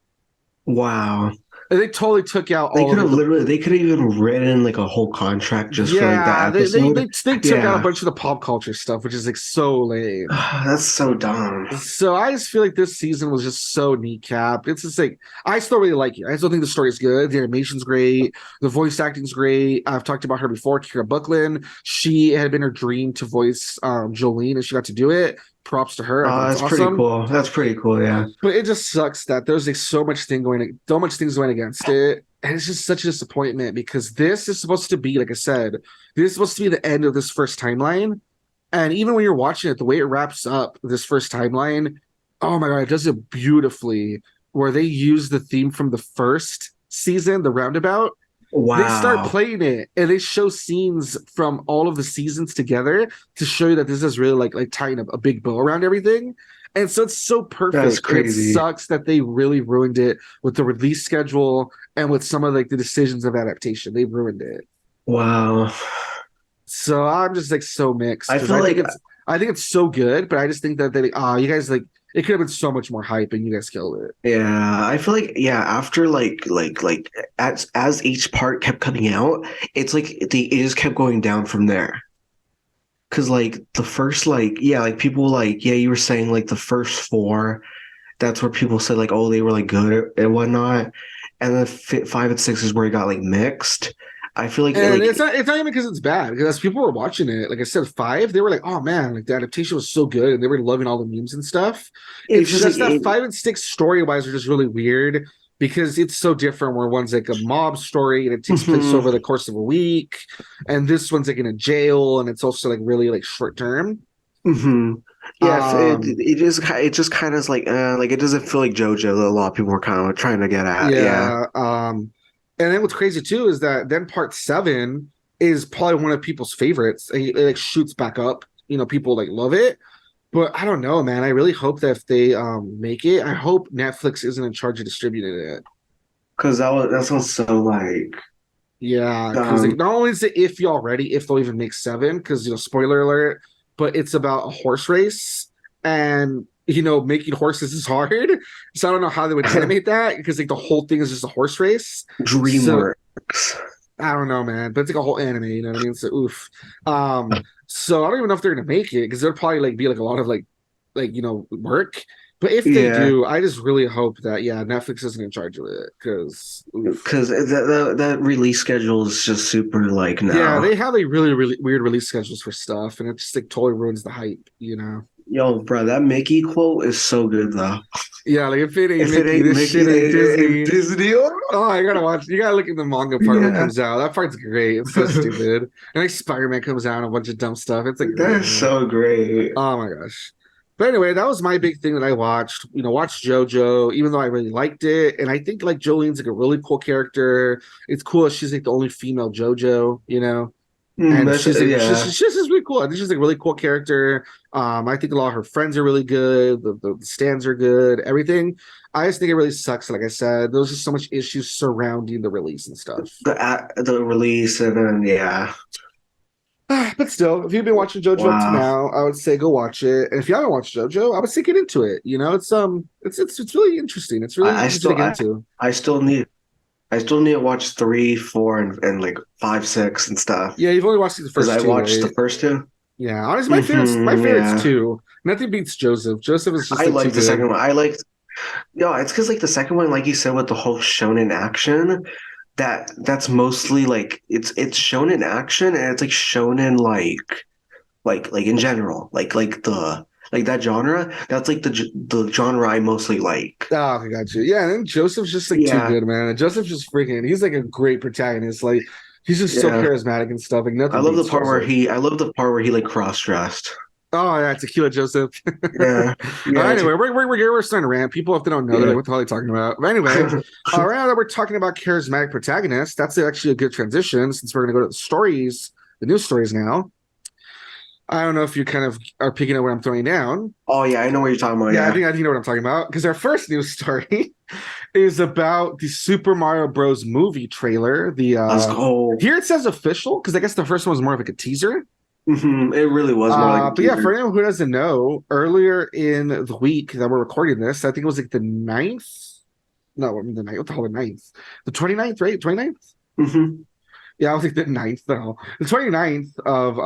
Wow. And they totally took out they could have even written like a whole contract just for like that episode. They took out a bunch of the pop culture stuff, which is like so lame. That's so dumb. So I just feel like this season was just so kneecapped. It's just like I still really like it. I still think the story is good. The animation's great. The voice acting's great. I've talked about her before, Kira Buckland. She had been her dream to voice Jolene, and she got to do it. Props to her. That's awesome. Pretty cool. That's pretty cool, yeah. But it just sucks that there's like so much things going against it. And it's just such a disappointment because this is supposed to be, like I said, this is supposed to be the end of this first timeline. And even when you're watching it, the way it wraps up this first timeline, oh my god, it does it beautifully. Where they use the theme from the first season, the roundabout, they start Wow. playing it and they show scenes from all of the seasons together to show you that this is really like tying a big bow around everything. And so it's so That's perfect. And it crazy. sucks that they really ruined it with the release schedule and with some of like the decisions of adaptation. They ruined it. Wow. So I'm just like so mixed I because feel like I think it's so good, but I just think that they you guys like it could have been so much more hype and you guys killed it. yeah, I feel like yeah, after like as each part kept coming out, it's like it just kept going down from there. Cause like the first like yeah, like people like yeah, you were saying like the first four, that's where people said like oh they were like good and whatnot, and then five and six is where it got like mixed. I feel And like it's not even because it's bad, because as people were watching it, like I said, five, they were like, oh man, like the adaptation was so good and they were loving all the memes and stuff. it's It's just like just that five and six story wise are just really weird because it's so different where one's like a mob story and it takes place mhm, over the course of a week, and this one's like in a jail and it's also like really like short term. mhm. Yeah, Um it just kind of is like it doesn't feel like JoJo that a lot of people were kind of trying to get at. Yeah. yeah. And then what's crazy too is that then part seven is probably one of people's favorites. It like shoots back up. You know, people like love it. But I don't know, man. I really hope that if they make it, I hope Netflix isn't in charge of distributing it. Because that sounds so like Yeah, because like um not only is it iffy already, if they'll even make seven, because spoiler alert, but it's about a horse race, and making horses is hard. So I don't know how they would animate that because like the whole thing is just a horse race. So DreamWorks. I don't know, man, but it's like a whole anime, you know what I mean? So oof. So I don't even know if they're gonna make it because there'll probably like be like a lot of work. But if they Yeah, do, I just really hope that Netflix isn't in charge of it because oof. because that release schedule is just super like Yeah, no. they have like really, really weird release schedules for stuff, and it just like totally ruins the hype. Yo, bro, that Mickey quote is so good though. Yeah, like if it ain't If it Mickey, ain't this Mickey, shit ain't it Disney. Disney. Oh, I gotta watch. You gotta look at the manga part when it Yeah, comes out. That part's great. It's so stupid. And like Spider-Man comes out and a bunch of dumb stuff. It's like that great, is man. so great. Oh my gosh. But anyway, that was my big thing that I watched. Watched JoJo, even though I really liked it. And I think like Jolene's like a really cool character. It's cool that she's like the only female JoJo. And That's she's like yeah. she's just really cool. I think she's like a really cool character. I think a lot of her friends are really good. The stands are good. Everything. I just think it really sucks. Like I said, there's just so much issues surrounding the release and stuff. The release and then yeah. But still, if you've been watching JoJo up to Wow. now, I would say go watch it. And if you haven't watched JoJo, I would say get into it. It's really interesting. It's really I, I easy to still get I, into. I still need I still need to watch three, four, and like five, six and stuff. Yeah, you've only watched the Because I first two, watched the right? first two. Yeah, honestly, my favorite's Yeah. two. Nothing beats Joseph. Joseph is just I like too like the second good. one. I liked no, it's because like the second one, like you said, with the whole shonen action, that's mostly like it's shonen action and it's like shonen like in general, like that genre. That's like the genre I mostly like. Oh, I got you. Yeah, and then Joseph's just like too Yeah, good, man. Joseph's just freaking. He's like a great protagonist. Like he's just so yeah. charismatic and stuff. Like nothing beats Joseph. I love the part where he like cross dressed. Oh yeah, Tequila Joseph. Yeah, yeah. Anyway, we're starting to rant. People, if they don't know, they're Yeah. like, "What the hell are you talking about?" But anyway, right now that we're talking about charismatic protagonists, that's actually a good transition since we're going to go to the stories, the news stories now. I don't know if you kind of are picking up what I'm throwing down. Oh yeah, I know what you're talking about. Yeah, I Yeah, think you know what I'm talking about because our first news story is about the Super Mario Bros. Movie trailer. The let's go. here it says official because I guess the first one was more of like a teaser. It really was more like a But yeah, for teaser. anyone who doesn't know, earlier in the week that we're recording this, I think it was like the ninth. No, I mean the ninth. What the hell, the ninth? The 29th, right? 29th? hmm Yeah, I was like the ninth, no. The 29th of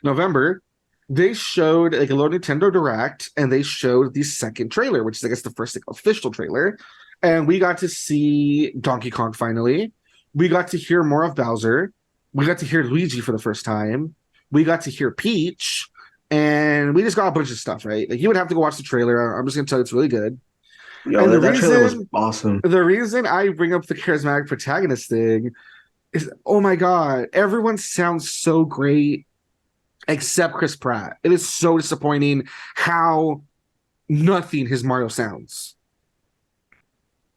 November, they showed like a little Nintendo Direct and they showed the second trailer, which is I guess the first like, official trailer. And we got to see Donkey Kong finally. We got to hear more of Bowser. We got to hear Luigi for the first time. We got to hear Peach. And we just got a bunch of stuff, right? Like you would have to go watch the trailer. I'm just gonna tell you it's really good. Yo, And the that trailer was reason awesome. the reason I bring up the charismatic protagonist thing is oh my god, everyone sounds so great except Chris Pratt. It is so disappointing how nothing his Mario sounds.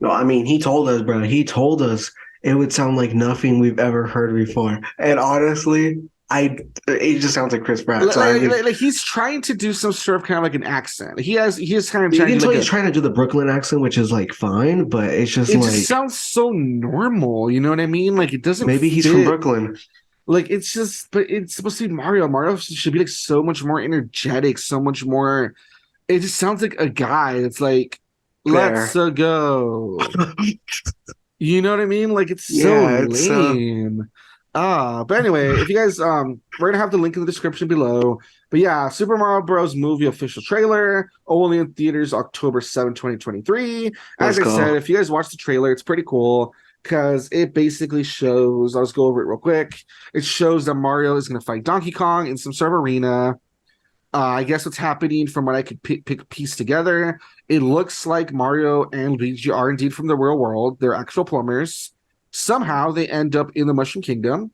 No, I mean, he told us, bro. He told us it would sound like nothing we've ever heard before. And honestly, it just sounds like Chris Pratt. So Like he's trying to do some sort of kind of like an accent. He is kind of you trying can to do tell like he's trying to do the Brooklyn accent, which is like fine, but it's just it like just sounds so normal. You know what I mean? Like it doesn't. maybe he's fit. from Brooklyn. Like it's just, but it's supposed to be Mario. Mario should be like so much more energetic, so much more. It just sounds like a guy that's like, Fair. let's go. You know what I mean? Like it's so Yeah, it's lame. But anyway, if you guys we're gonna have the link in the description below. But yeah, Super Mario Bros. Movie official trailer, only in theaters October 7, 2023. As Let's I go. said, if you guys watch the trailer, it's pretty cool because it basically shows, I'll just go over it real quick. It shows that Mario is gonna fight Donkey Kong in some sort of arena. I guess what's happening from what I could piece together, it looks like Mario and Luigi are indeed from the real world. They're actual plumbers. Somehow they end up in the Mushroom Kingdom.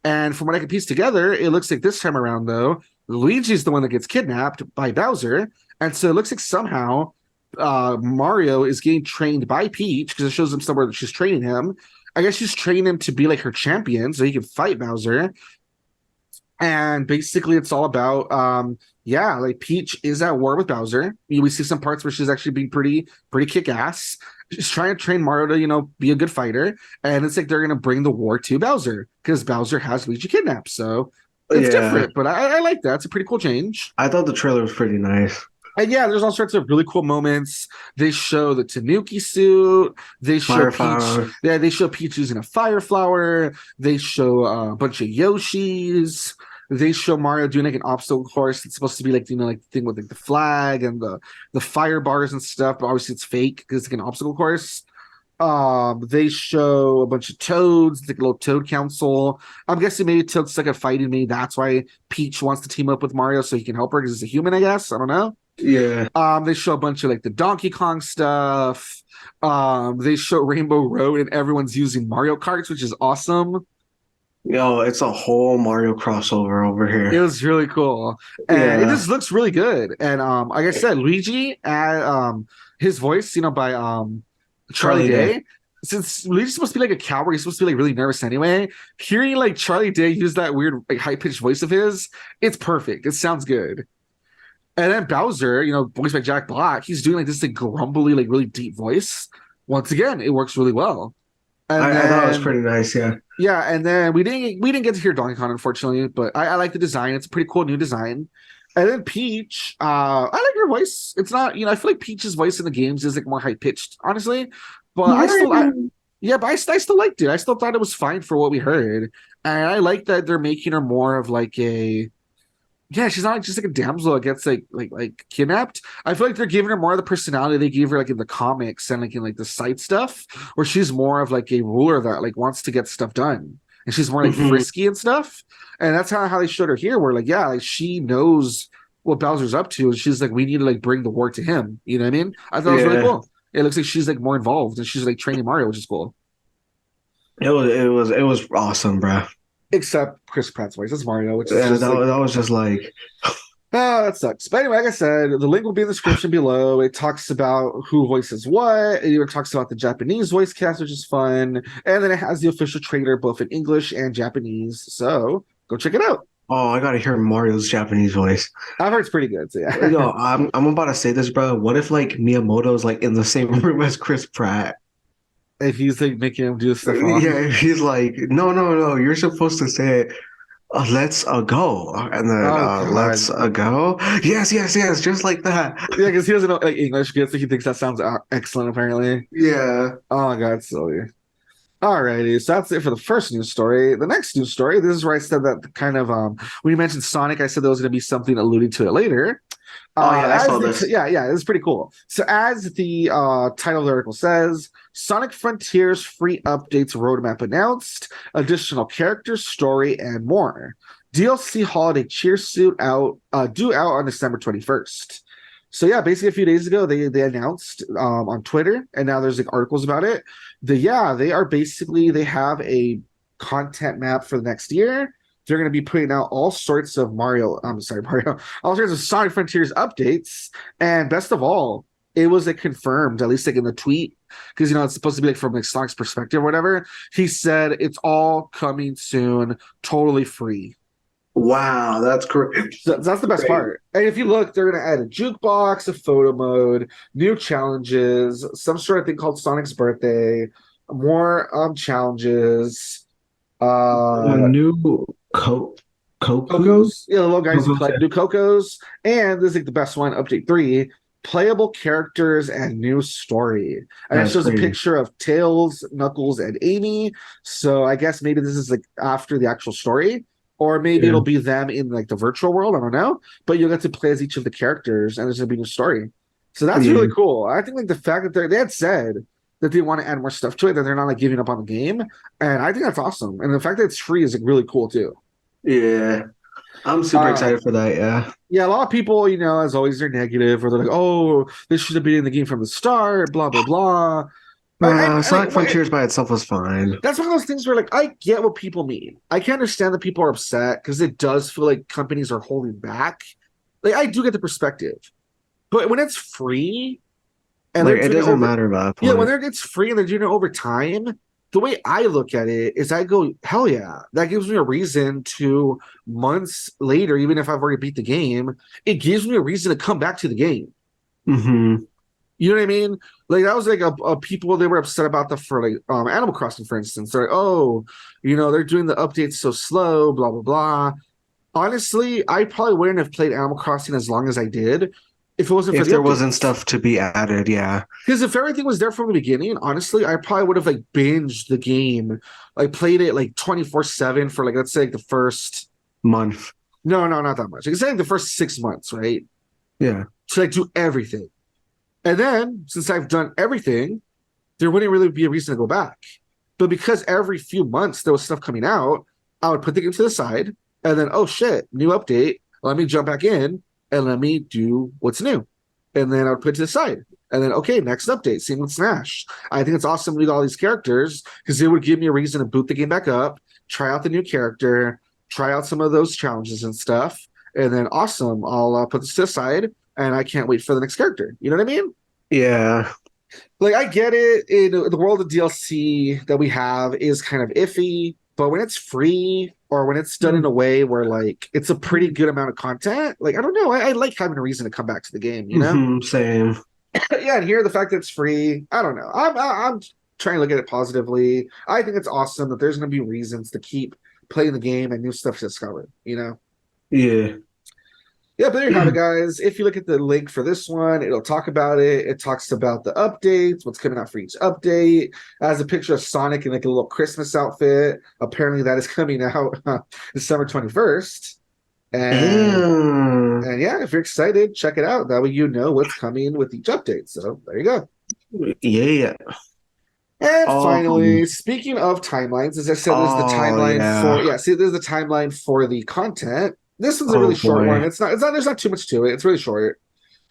And from what I could piece together, it looks like this time around, though, Luigi's the one that gets kidnapped by Bowser. And so it looks like somehow Mario is getting trained by Peach because it shows him somewhere that she's training him. I guess she's training him to be like her champion so he can fight Bowser. And basically it's all about like Peach is at war with Bowser. We see some parts where she's actually being pretty kick-ass. She's trying to train Mario to, be a good fighter, and it's like they're gonna bring the war to Bowser because Bowser has Luigi kidnapped. So it's different, but I like that. It's a pretty cool change. I thought the trailer was pretty nice. And yeah, there's all sorts of really cool moments. They show the Tanuki suit. They show Peach. Yeah, they show Peach using a fire flower. They show a bunch of Yoshis. They show Mario doing like an obstacle course. It's supposed to be like like the thing with like the flag and the fire bars and stuff, but obviously it's fake because it's like an obstacle course. They show a bunch of toads, like a little Toad Council. I'm guessing maybe Toad's like a fighting me. That's why Peach wants to team up with Mario so he can help her because he's a human, I guess. I don't know. Yeah. They show a bunch of like the Donkey Kong stuff. They show Rainbow Road and everyone's using Mario Karts, which is awesome. Yo, it's a whole Mario crossover over here. It was really cool. And it just looks really good. And like I said, Luigi his voice, by Charlie Day. Since Luigi's supposed to be like a coward, he's supposed to be like really nervous anyway. Hearing like Charlie Day use that weird like high-pitched voice of his, it's perfect. It sounds good. And then Bowser, voiced by Jack Black, he's doing like this like grumbly, like really deep voice. Once again, it works really well. And I thought it was pretty nice, yeah. Yeah, and then we didn't get to hear Donkey Kong, unfortunately, but I like the design. It's a pretty cool new design. And then Peach, I like her voice. It's not, I feel like Peach's voice in the games is like more high pitched, honestly. But I still liked it. I still thought it was fine for what we heard, and I like that they're making her more of like a. Yeah, she's not just like a damsel that gets like kidnapped. I feel like they're giving her more of the personality they gave her like in the comics and like in like the side stuff, where she's more of like a ruler that like wants to get stuff done, and she's more like frisky and stuff. And that's how they showed her here, where like like she knows what Bowser's up to, and she's like, we need to like bring the war to him. You know what I mean? I thought it was really cool. It looks like she's like more involved, and she's like training Mario, which is cool. It was awesome, bro. Except Chris Pratt's voice. That's Mario, which is that was just like that sucks. But anyway, like I said, the link will be in the description below. It talks about who voices what. It talks about the Japanese voice cast, which is fun. And then it has the official trailer both in English and Japanese. So go check it out. Oh, I gotta hear Mario's Japanese voice. I've heard it's pretty good. So yeah. Yo, I'm about to say this, bro. What if like Miyamoto's like in the same room as Chris Pratt? If he's like making him do stuff wrong. Yeah, he's like, no, you're supposed to say it. Let's go, and then let's go. Yes, just like that. Yeah, because he doesn't know like English good, so he thinks that sounds excellent. Apparently. Yeah. Oh my god, silly. Alrighty, so that's it for the first news story. The next news story, this is where I said that kind of when you mentioned Sonic, I said there was going to be something alluding to it later. I saw this. Yeah, it's pretty cool. So as the title of the article says, Sonic Frontiers free updates roadmap announced, additional characters, story, and more. DLC holiday cheer suit due out on December 21st. So yeah, basically a few days ago they announced on Twitter, and now there's like articles about it. They have a content map for the next year. they're going to be putting out all sorts of Mario, all sorts of Sonic Frontiers updates. And best of all, it was like confirmed, at least like in the tweet, because it's supposed to be like from like Sonic's perspective or whatever. He said it's all coming soon, totally free. Wow, that's great. So that's the best part. And if you look, they're going to add a jukebox, a photo mode, new challenges, some sort of thing called Sonic's Birthday, more challenges. A new Cocos, yeah, the little guys who Cocos, collect new Cocos, and this is like the best one, update 3, playable characters and new story. And it shows a picture of Tails, Knuckles, and Amy. So I guess maybe this is like after the actual story, or maybe it'll be them in like the virtual world. I don't know, but you'll get to play as each of the characters, and there's gonna be a new story. So that's really cool. I think like the fact that they had said that they want to add more stuff to it, that they're not like giving up on the game, and I think that's awesome. And the fact that it's free is like really cool too. Yeah. I'm super excited for that, yeah. Yeah, a lot of people, as always, they're negative, or they're like, oh, this should have been in the game from the start, blah, blah, blah. Sonic Frontiers by itself was fine. That's one of those things where, like, I get what people mean. I can understand that people are upset, because it does feel like companies are holding back. Like, I do get the perspective. But when it's free, and it doesn't matter about yeah, when it's free and they're doing it over time, the way I look at it is I go, hell yeah, that gives me a reason to months later, even if I've already beat the game, it gives me a reason to come back to the game. Mm-hmm. You know what I mean? Like that was like a people, they were upset about for like Animal Crossing, for instance. They're like, oh, they're doing the updates so slow, blah, blah, blah. Honestly, I probably wouldn't have played Animal Crossing as long as I did if it wasn't for there wasn't stuff to be added, yeah. Because if everything was there from the beginning, honestly, I probably would have like binged the game, like played it like 24/7 for like, let's say like the first month. No, not that much. Like, say like the first 6 months, right? Yeah. To like do everything. And then since I've done everything, there wouldn't really be a reason to go back. But because every few months there was stuff coming out, I would put the game to the side and then, oh shit, new update. Let me jump back in and let me do what's new. And then I would put it to the side. And then, okay, next update, same with Smash. I think it's awesome with all these characters because it would give me a reason to boot the game back up, try out the new character, try out some of those challenges and stuff. And then, awesome, I'll put this to the side and I can't wait for the next character. You know what I mean? Yeah. Like, I get it. In the world of DLC that we have is kind of iffy, but when it's free or when it's done in a way where like it's a pretty good amount of content, like I don't know, I like having a reason to come back to the game, Same. Yeah, and here the fact that it's free, I don't know. I'm trying to look at it positively. I think it's awesome that there's going to be reasons to keep playing the game and new stuff to discover. Yeah. Yeah, but there you have it, guys. If you look at the link for this one, it'll talk about it. It talks about the updates, what's coming out for each update. It has a picture of Sonic in like a little Christmas outfit. Apparently, that is coming out December 21st. And yeah, if you're excited, check it out. That way you know what's coming with each update. So there you go. Yeah. And finally, speaking of timelines, as I said, there's the timeline there's the timeline for the content. This one's a really short one. It's not there's not too much to it. It's really short.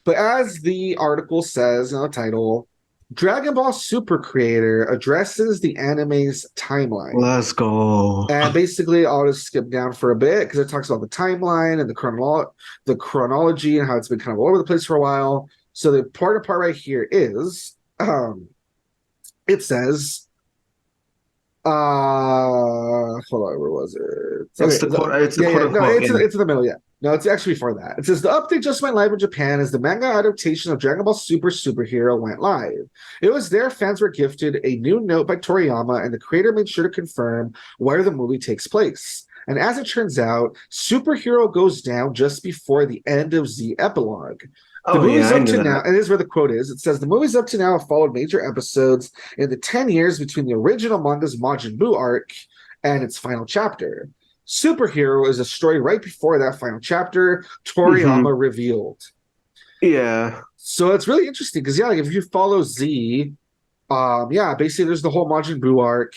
But as the article says in the title, Dragon Ball Super creator addresses the anime's timeline. Let's go. And basically, I'll just skip down for a bit because it talks about the timeline and the chronology and how it's been kind of all over the place for a while. So the part right here is it says hold on, where was it? It's in the middle, yeah. No, it's actually for that. It says the update just went live in Japan as the manga adaptation of Dragon Ball Super Superhero went live. It was there fans were gifted a new note by Toriyama, and the creator made sure to confirm where the movie takes place. And as it turns out, Superhero goes down just before the end of the epilogue. The movies up to now, and this is where the quote is. It says the movies up to now have followed major episodes in the 10 years between the original manga's Majin Buu arc and its final chapter. Superhero is a story right before that final chapter, Toriyama revealed. Yeah. So it's really interesting because, like if you follow Z, basically there's the whole Majin Buu arc.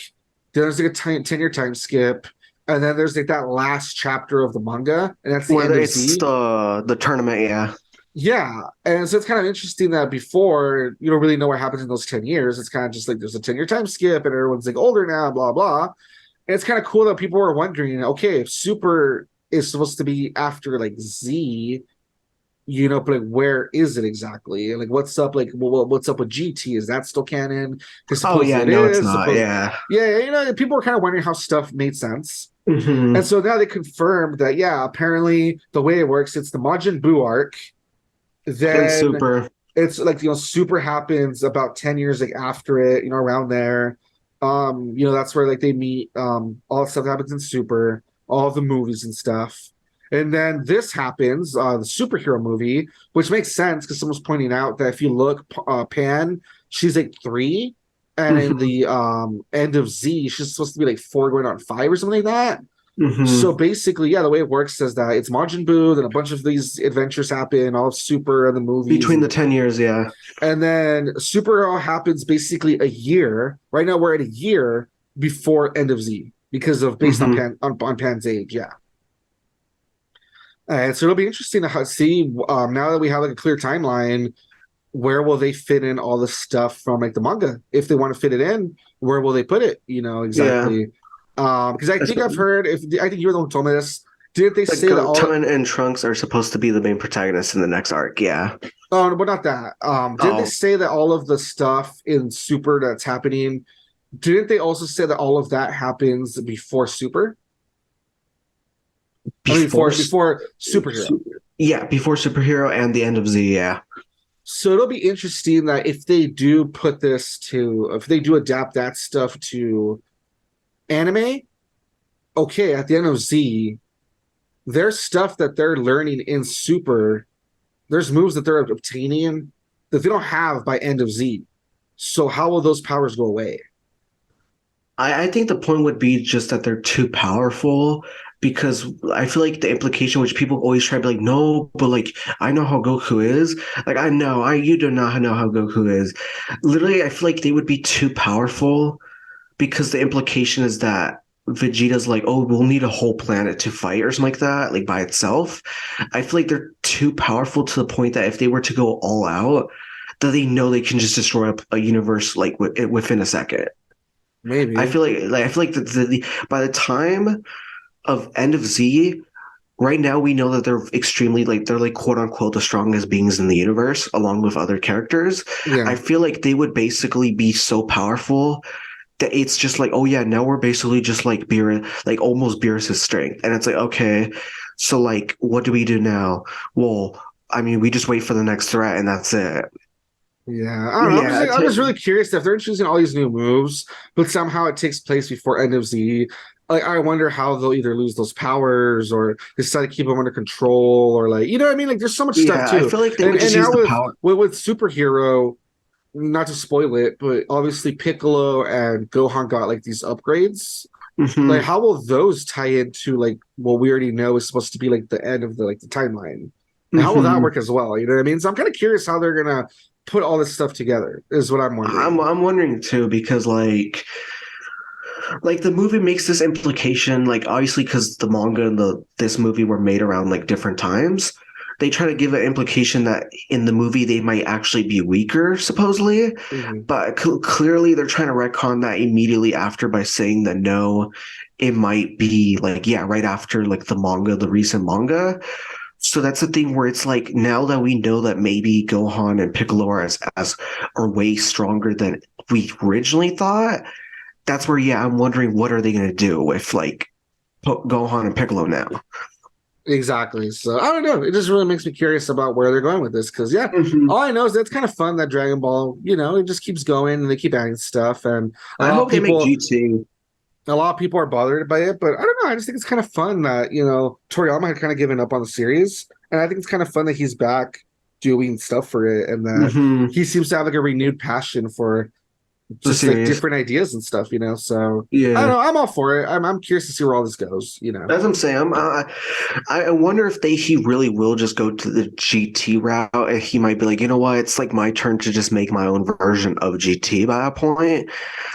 Then there's like a 10-year time skip. And then there's like that last chapter of the manga. And that's the end of Z. The tournament, yeah. Yeah, and so it's kind of interesting that before you don't really know what happens in those 10 years. It's kind of just like there's a 10-year time skip and everyone's like older now, blah, blah. And it's kind of cool that people were wondering, okay, if Super is supposed to be after like Z, but like where is it exactly? Like what's up? Like what's up with GT? Is that still canon? Because Oh yeah, supposedly it no, it's is. not. Yeah. Yeah, people were kind of wondering how stuff made sense. Mm-hmm. And so now they confirmed that, yeah, apparently the way it works, it's the Majin Buu arc. And Then Super. it's like, Super happens about 10 years like after it, around there. That's where like they meet. All the stuff happens in Super, all the movies and stuff. And then this happens, the superhero movie, which makes sense because someone's pointing out that if you look, Pan, she's like 3. And in the end of Z, she's supposed to be like 4 going on 5 or something like that. So basically, yeah, the way it works is that it's Majin Buu, then a bunch of these adventures happen, all of Super and the movies. Between the 10 years, yeah. And then Super all happens basically a year. Right now we're at a year before end of Z because of based on Pan's age, yeah. And so it'll be interesting to see now that we have like a clear timeline, where will they fit in all the stuff from like the manga? If they want to fit it in, where will they put it? Exactly. Because I think I've heard, I think you were the one who told me this. Didn't they say that Toc-Man and Trunks are supposed to be the main protagonists in the next arc? Yeah. Oh, but not that. Didn't they say that all of the stuff in Super that's happening? Didn't they also say that all of that happens before Super? Before Superhero. Yeah, before Superhero and the end of Z, yeah. So it'll be interesting that if they do adapt that stuff to anime, okay, at the end of Z, there's stuff that they're learning in Super. There's moves that they're obtaining that they don't have by end of Z. So how will those powers go away? I think the point would be just that they're too powerful, because I feel like the implication, which people always try to be like, no, but like, I know how Goku is. Like, you do not know how Goku is. Literally, I feel like they would be too powerful, because the implication is that Vegeta's like, oh, we'll need a whole planet to fight or something like that, like by itself. I feel like they're too powerful to the point that if they were to go all out, that they know they can just destroy a universe like within a second. Maybe. I feel like by the time of end of Z, right now we know that they're extremely they're quote unquote the strongest beings in the universe, along with other characters. Yeah. I feel like they would basically be so powerful that it's just like, oh yeah, now we're basically just like almost Beerus's strength. And it's like, okay, so like, what do we do now? Well, I mean, we just wait for the next threat and that's it. Yeah, I don't know. I'm just really curious if they're introducing all these new moves, but somehow it takes place before end of Z. Like, I wonder how they'll either lose those powers or decide to keep them under control, or like, you know what I mean? Like, there's so much stuff too. I feel like they would just use the power. With Superhero, not to spoil it, but obviously Piccolo and Gohan got like these upgrades. Like, how will those tie into like what we already know is supposed to be like the end of the timeline? And how will that work as well? You know what I mean? So I'm kind of curious how they're gonna put all this stuff together, is what I'm wondering. I'm wondering too, because like the movie makes this implication, like obviously because the manga and this movie were made around like different times, they try to give an implication that in the movie they might actually be weaker, supposedly. But clearly they're trying to retcon that immediately after by saying that no, it might be like, yeah, right after like the recent manga. So that's the thing where it's like, now that we know that maybe Gohan and Piccolo are way stronger than we originally thought, that's where, yeah, I'm wondering what are they going to do with like Gohan and Piccolo now. Exactly. So I don't know. It just really makes me curious about where they're going with this. Because yeah, all I know is that it's kind of fun that Dragon Ball, it just keeps going and they keep adding stuff. And I hope they make GT. A lot of people are bothered by it, but I don't know. I just think it's kind of fun that, Toriyama had kind of given up on the series. And I think it's kind of fun that he's back doing stuff for it, and that he seems to have like a renewed passion for just like different ideas and stuff, So yeah, I don't know. I'm all for it. I'm curious to see where all this goes. That's what I'm saying. I wonder if he really will just go to the GT route, and he might be like, you know what, it's like my turn to just make my own version of GT by that point.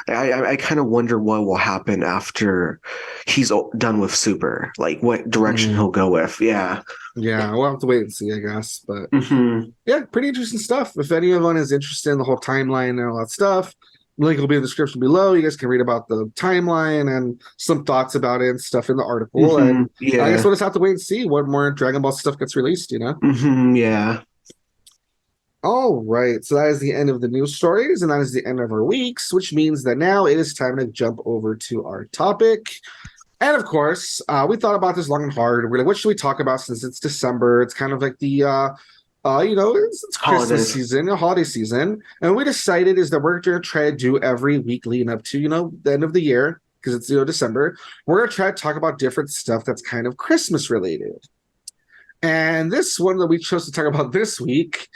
I kind of wonder what will happen after he's done with Super, like what direction he'll go with. Yeah, we'll have to wait and see, I guess. But yeah, pretty interesting stuff. If anyone is interested in the whole timeline and all that stuff, Link will be in the description below. You guys can read about the timeline and some thoughts about it and stuff in the article. And Yeah. I guess we'll just have to wait and see what more Dragon Ball stuff gets released, you know? Yeah. All right. So that is the end of the news stories, and that is the end of our weeks, which means that now it is time to jump over to our topic. And of course, we thought about this long and hard. We're like, what should we talk about since it's December? It's kind of like the it's Christmas season, holiday season. And we decided is that we're going to try to do every week leading up to, the end of the year, because it's, December. We're going to try to talk about different stuff that's kind of Christmas related. And this one that we chose to talk about this week,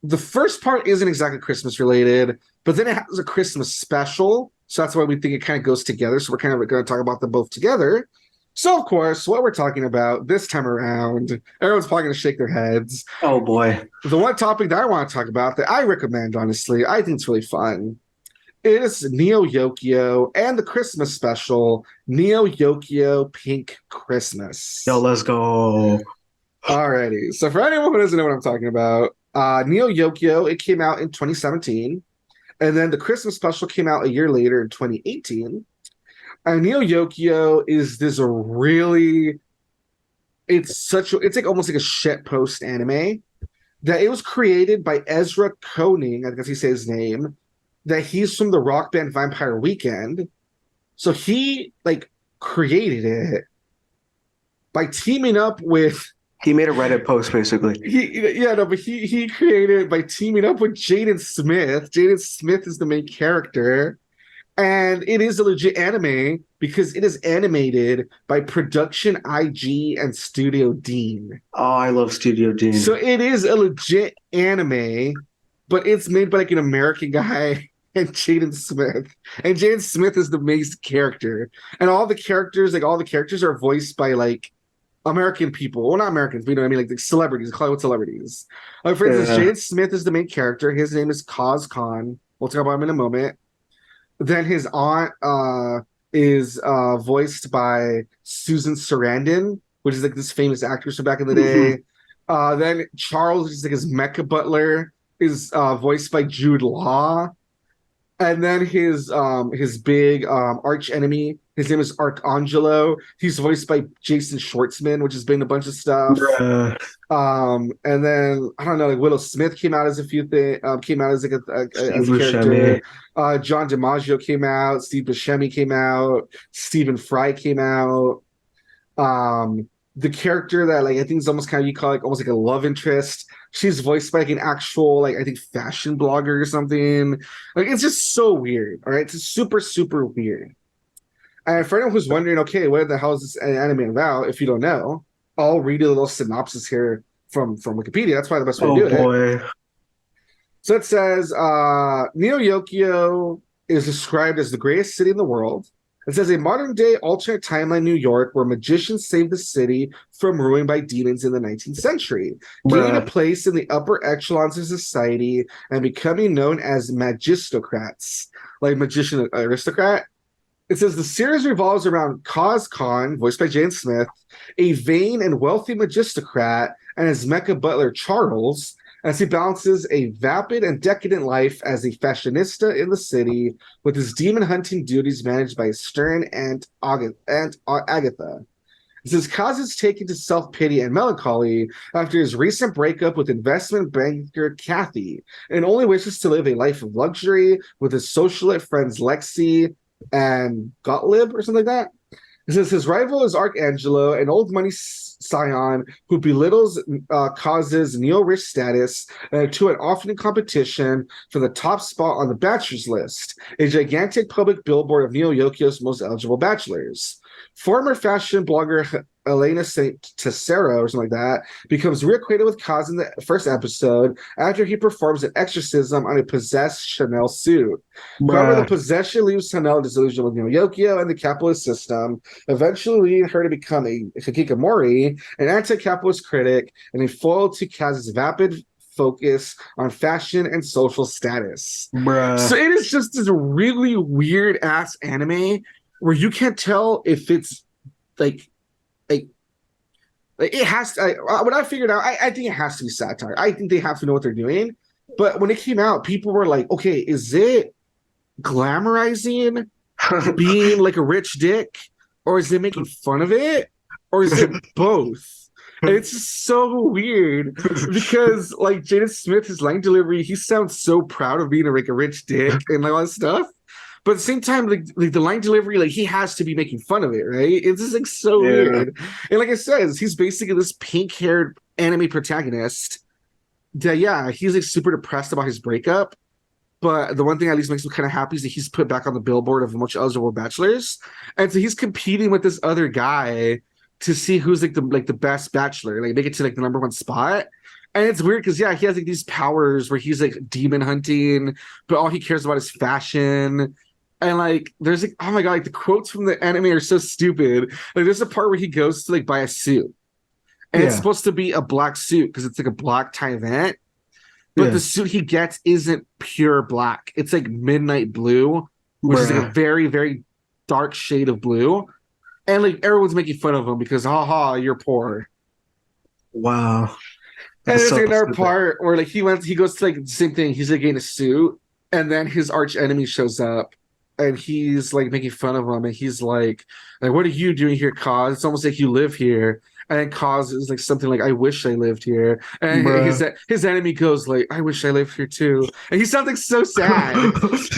the first part isn't exactly Christmas related, but then it has a Christmas special. So that's why we think it kind of goes together. So we're kind of going to talk about them both together. So, of course, what we're talking about this time around, everyone's probably going to shake their heads. Oh, boy. The one topic that I want to talk about that I recommend, honestly, I think it's really fun, is 𝐤𝐤𝐤𝐿 and the Christmas special, 𝐤𝐤𝐤𝐿 Pink Christmas. Yo, let's go. Alrighty. So for anyone who doesn't know what I'm talking about, 𝐤𝐤𝐤𝐿, it came out in 2017. And then the Christmas special came out a year later in 2018. And 𝐤𝐤𝐤𝐿 is this really, it's like almost like a shitpost anime that it was created by 𝐦𝐤𝐤𝐿, I guess he says his name, that he's from the rock band Vampire Weekend. So he created it by teaming up with. He made a Reddit post, basically. He created it by teaming up with Jaden Smith. Jaden Smith is the main character. And it is a legit anime because it is animated by Production IG and Studio Dean. Oh, I love Studio Dean. So it is a legit anime, but it's made by an American guy and Jaden Smith. And Jaden Smith is the main character. And all the characters are voiced by American people. Well, not Americans, but you know what I mean? Like celebrities, Hollywood celebrities. For instance, Jaden Smith is the main character. His name is 𝐿𝐭𝐧𝐭. We'll talk about him in a moment. Then his aunt is voiced by Susan Sarandon, which is this famous actress from back in the day. Then Charles, which is his mecha butler, is voiced by Jude Law. And then his big arch enemy, his name is 𝐼𝐤𝐤𝐿. He's voiced by Jason Schwartzman, which has been a bunch of stuff. And then I don't know, Willow Smith came out as a few things. Came out as as a character. John DiMaggio came out. Steve Buscemi came out. Stephen Fry came out. The character that I think is almost kind of you call almost like a love interest. She's voiced by an actual I think fashion blogger or something. It's just so weird. All right, it's super super weird. And for anyone who's wondering, okay, what the hell is this anime about? If you don't know, I'll read a little synopsis here from Wikipedia. That's probably the best way to do it. So it says, 𝐤𝐤𝐤𝐿 is described as the greatest city in the world. It says a modern-day alternate timeline New York where magicians saved the city from ruin by demons in the 19th century, gaining a place in the upper echelons of society and becoming known as magistocrats, like magician aristocrat. It says the series revolves around 𝐿𝐭𝐧𝐿, voiced by Jaden Smith, a vain and wealthy magistocrat, and his mecha butler Charles, as he balances a vapid and decadent life as a fashionista in the city with his demon hunting duties managed by his stern Aunt Agatha. It says Kaz is taken to self-pity and melancholy after his recent breakup with investment banker Kathy and only wishes to live a life of luxury with his socialite friends Lexi and Gottlieb or something like that. It says his rival is 𝐼𝐤𝐤𝐿, an old money scion who belittles Kaz's neo-rich status to an often competition for the top spot on the bachelor's list, a gigantic public billboard of 𝐤𝐤𝐤𝐿's most eligible bachelors. Former fashion blogger Elena Tessero or something like that becomes reacquainted with Kaz in the first episode after he performs an exorcism on a possessed Chanel suit. However, the possession leaves Chanel disillusioned with 𝐤𝐤𝐤𝐿 and the capitalist system, eventually leading her to become a hikikomori, an anti-capitalist critic, and a foil to Kaz's vapid focus on fashion and social status. So it is just this really weird ass anime where you can't tell if it's it has to. What I figured out, I think it has to be satire. I think they have to know what they're doing. But when it came out, people were like, "Okay, is it glamorizing being like a rich dick, or is it making fun of it, or is it both? And it's just so weird because like Jaden Smith, his line delivery, he sounds so proud of being like a rich dick and like all that stuff. But at the same time, like the line delivery, like he has to be making fun of it, right? It's just like so weird. And like I said, he's basically this pink-haired anime protagonist that, yeah, he's like super depressed about his breakup. But the one thing at least makes me kind of happy is that he's put back on the billboard of a bunch of eligible bachelors. And so he's competing with this other guy to see who's like the best bachelor, like make it to like the number one spot. And it's weird because, yeah, he has like these powers where he's like demon hunting, but all he cares about is fashion. And like, there's like, oh my God, like the quotes from the anime are so stupid. Like, there's a part where he goes to like buy a suit, and it's supposed to be a black suit because it's like a black tie event. But the suit he gets isn't pure black. It's like midnight blue, which is like a very, very dark shade of blue. And like everyone's making fun of him because, haha, you're poor. Wow. And there's like another part where like he goes to like the same thing. He's like getting a suit, and then his arch enemy shows up. And he's like making fun of him, and he's like, what are you doing here, 𝐿𝐥𝐤𝐤? It's almost like you live here. And then 𝐿𝐥𝐤𝐤 is like something like, I wish I lived here. And his enemy goes like, I wish I lived here too. And he sounds like so sad.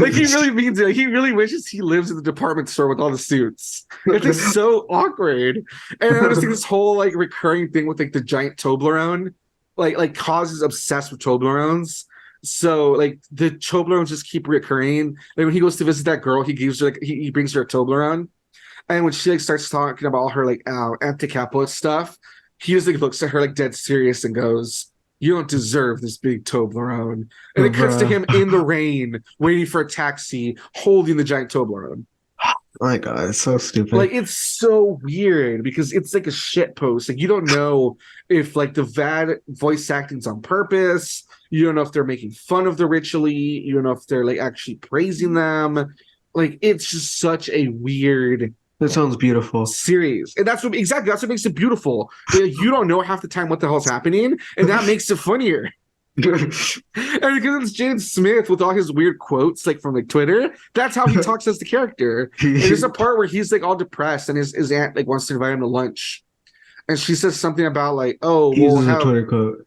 Like he really means it. Like, he really wishes he lives in the department store with all the suits. It's like so awkward. And then there's like this whole like recurring thing with like the giant Toblerone. Like 𝐿𝐥𝐤𝐤 is obsessed with Toblerones. So like the Toblerones just keep recurring. Like when he goes to visit that girl, he gives her like he brings her a Toblerone, and when she like starts talking about all her like anti-capitalist stuff, he just like looks at her like dead serious and goes, "You don't deserve this big Toblerone." And it cuts to him in the rain, waiting for a taxi, holding the giant Toblerone. Oh my God, it's so stupid. Like it's so weird because it's like a shit post. Like you don't know if like the bad voice acting's on purpose. You don't know if they're making fun of the rich elite. You don't know if they're like actually praising them. Like it's just such a weird. That sounds beautiful. Series, and that's what makes it beautiful. You don't know half the time what the hell's happening, and that makes it funnier. And because it's Jaden Smith with all his weird quotes, like from like Twitter, that's how he talks as the character. And there's a part where he's like all depressed, and his aunt like wants to invite him to lunch, and she says something about like, "Oh, we'll have a Twitter quote."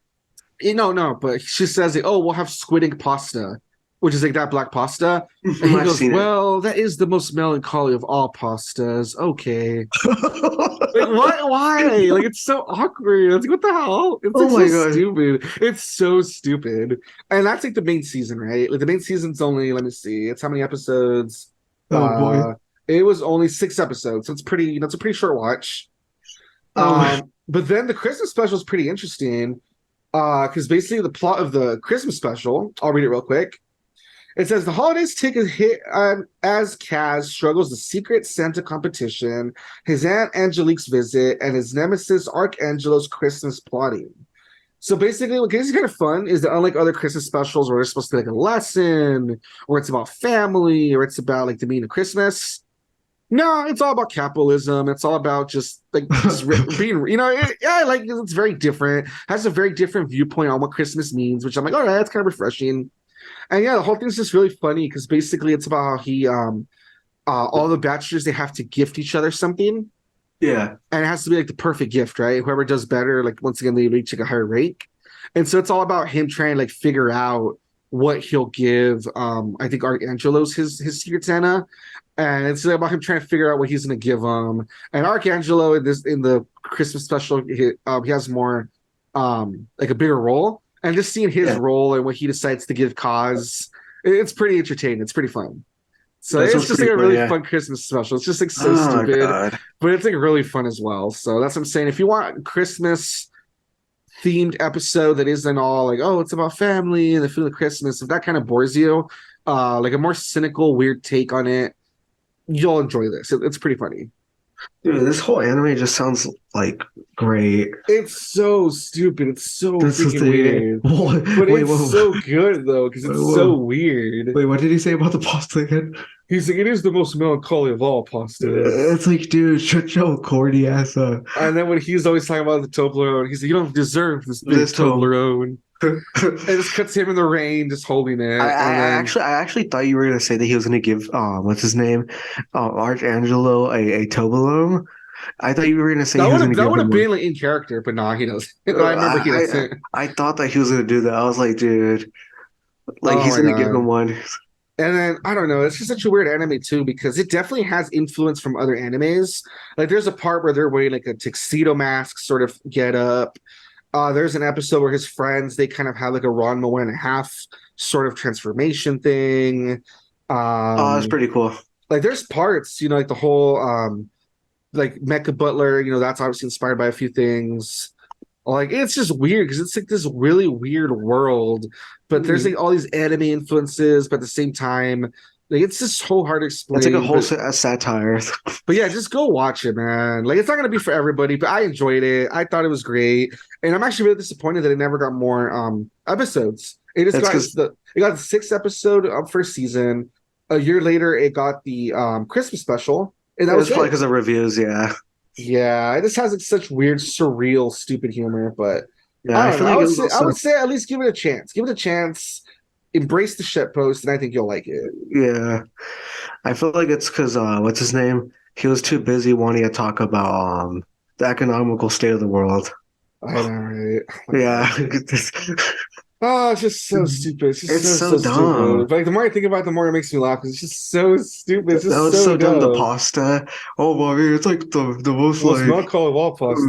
No, but she says, like, "Oh, we'll have squid ink pasta," which is like that black pasta. And he goes, "Well, that is the most melancholy of all pastas." Okay. Like, what? Why? Like, it's so awkward. It's like, what the hell? It's like so stupid. It's so stupid. And that's like the main season, right? Like the main season's only, let me see, it's how many episodes? Oh boy. It was only 6 episodes. So it's pretty, it's a pretty short watch. But then the Christmas special is pretty interesting. Because basically the plot of the Christmas special, I'll read it real quick. It says the holidays take a hit as Kaz struggles the secret Santa competition, his aunt Angelique's visit, and his nemesis Arcangelo's Christmas plotting. So basically, what is kind of fun is that unlike other Christmas specials where it's supposed to be like a lesson, or it's about family, or it's about like the meaning of Christmas. No, it's all about capitalism. It's all about just like being, it's very different. Has a very different viewpoint on what Christmas means, which I'm like, all right, that's kind of refreshing. And yeah, the whole thing's just really funny because basically it's about how he, all the bachelors, they have to gift each other something. Yeah. And it has to be like the perfect gift, right? Whoever does better, like once again, they reach like a higher rank. And so it's all about him trying to like figure out what he'll give. I think Arcangelo's his secret Santa. And it's about him trying to figure out what he's going to give him. And Arcangelo in the Christmas special, he has more like a bigger role. And just seeing his role and what he decides to give 𝐿𝐥𝐤𝐤, it's pretty entertaining. It's pretty fun. So it's just like a really fun Christmas special. It's just like so stupid, but it's like really fun as well. So that's what I'm saying. If you want a Christmas themed episode that isn't all like, oh, it's about family and the feel of Christmas, if that kind of bores you, like a more cynical, weird take on it, you'll enjoy this. It's pretty funny. Dude, this whole anime just sounds like great. It's so stupid. It's so freaking weird. But it's so good though, because it's so weird. Wait, what did he say about the pasta again? He's like, it is the most melancholy of all pastas. It's like, dude, shut your corny ass up. And then when he's always talking about the Toblerone, he's like, you don't deserve this big Toblerone. It just cuts him in the rain, just holding it. I actually thought you were gonna say that he was gonna give what's his name, Archangelo a Toblerone. I thought you were gonna say that he was gonna give would have him been like in character, but nah, he doesn't. I remember he doesn't. I thought that he was gonna do that. I was like, dude, like Oh he's my gonna give God. him one. And then I don't know, it's just such a weird anime too because it definitely has influence from other animes. Like there's a part where they're wearing like a tuxedo mask sort of get up. There's an episode where his friends they kind of have like a Ranma 1.5 sort of transformation thing. Oh, that's Um, pretty cool. like there's parts, like the whole like Mecha Butler, that's obviously inspired by a few things. Like it's just weird because it's like this really weird world, but there's like all these anime influences, but at the same time, like it's just so hard to explain. It's like a whole but, satire. but yeah, just go watch it, man. Like it's not gonna be for everybody, but I enjoyed it. I thought it was great, and I'm actually really disappointed that it never got more episodes. It just it got the 6th episode of first season. A year later, it got the Christmas special, and that was probably because of reviews. Yeah. Yeah, it just has like, such weird, surreal, stupid humor. But Yeah, I don't know. like I would say at least give it a chance. Give it a chance. Embrace the shitpost, and I think you'll like it. yeah. I feel like it's because what's his name? He was too busy wanting to talk about the economical state of the world. I know, right? Yeah. Oh, it's just so stupid. It's just It's so dumb. stupid. But like the more I think about it, the more it makes me laugh because it's just so stupid. It's just That was so so dumb. The dumb. pasta. Oh my god, it's like the most Most like melancholy wall pasta.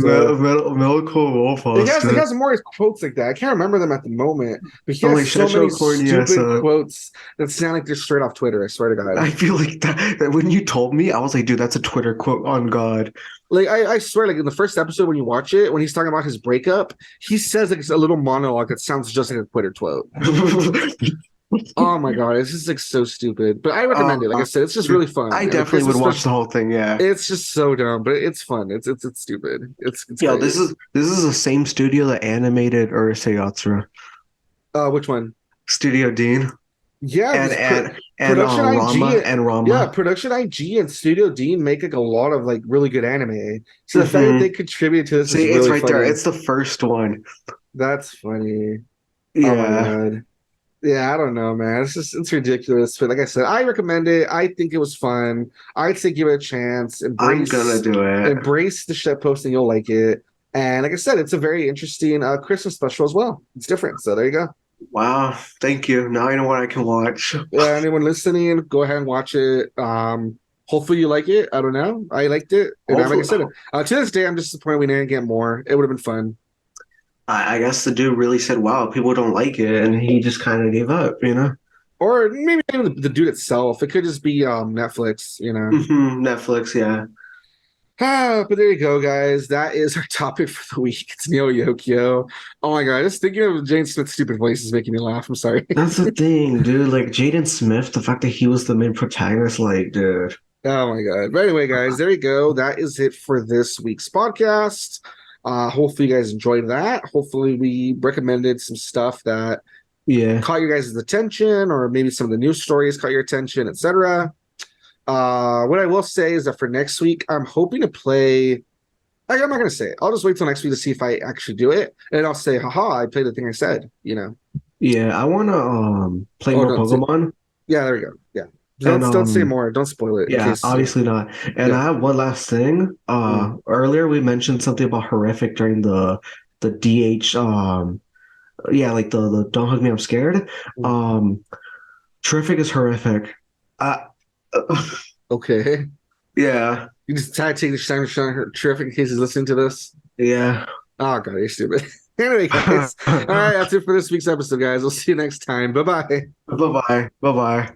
medical wall pasta. It has more quotes like that. I can't remember them at the moment, but he has like, so many corny stupid quotes that sound like they're straight off Twitter. I swear to God. I feel like that when you told me, I was like, dude, that's a Twitter quote on God. Like I swear, like in the first episode when you watch it, when he's talking about his breakup, he says like a little monologue that sounds just like a Twitter quote. Oh my God, it's just like so stupid. But I recommend it. Like I said, it's just really fun. I definitely would watch the whole thing. Yeah, it's just so dumb, but it's fun. It's stupid. It's yo, great. this is the same studio that animated Urusei Yatsura. Which one? Studio Dean. Yeah, and Production IG and Rama. Yeah, Production IG and Studio Dean make like a lot of like really good anime. So the fact that they contribute to this is really it's right funny. there. It's the first one. That's funny. Yeah. Oh my God. Yeah, I don't know, man. It's ridiculous. But like I said, I recommend it. I think it was fun. I'd say give it a chance. I'm gonna do it. Embrace the shit posting. You'll like it. And like I said, it's a very interesting Christmas special as well. It's different. So there you go. Wow, thank you. Now I know what I can watch. Yeah, anyone listening, go ahead and watch it. Hopefully you like it. I don't know. I liked it. And like I said, to this day, I'm disappointed we didn't get more. It would have been fun. I guess the dude really said, wow, people don't like it, and he just kind of gave up, Or maybe the dude itself. It could just be Netflix, Netflix, yeah. But there you go, guys. That is our topic for the week. It's 𝐥𝐤𝐤. Oh my God, just thinking of Jaden Smith's stupid voice is making me laugh. I'm sorry. That's the thing, dude. Like Jaden Smith, the fact that he was the main protagonist, like, dude. Oh my God. But anyway, guys, there you go. That is it for this week's podcast. Hopefully you guys enjoyed that. Hopefully we recommended some stuff that caught your guys' attention, or maybe some of the news stories caught your attention, etc. What I will say is that for next week, I'm hoping to play. I'm not going to say it. I'll just wait till next week to see if I actually do it, and I'll say, "Haha, I played the thing I said." Yeah, I want to play more Pokemon. Yeah, there you go. Yeah, don't say more. Don't spoil it. Yeah, obviously not. And I have one last thing. Earlier we mentioned something about horrific during the DH. Like the Don't Hug Me, I'm Scared. Terrific is horrific. Okay. Yeah. You just try to take the shine on her terrific in case he's listening to this. Yeah. Oh God, you're stupid. Anyway, guys. All right, that's it for this week's episode, guys. We'll see you next time. Bye-bye. Bye-bye. Bye-bye.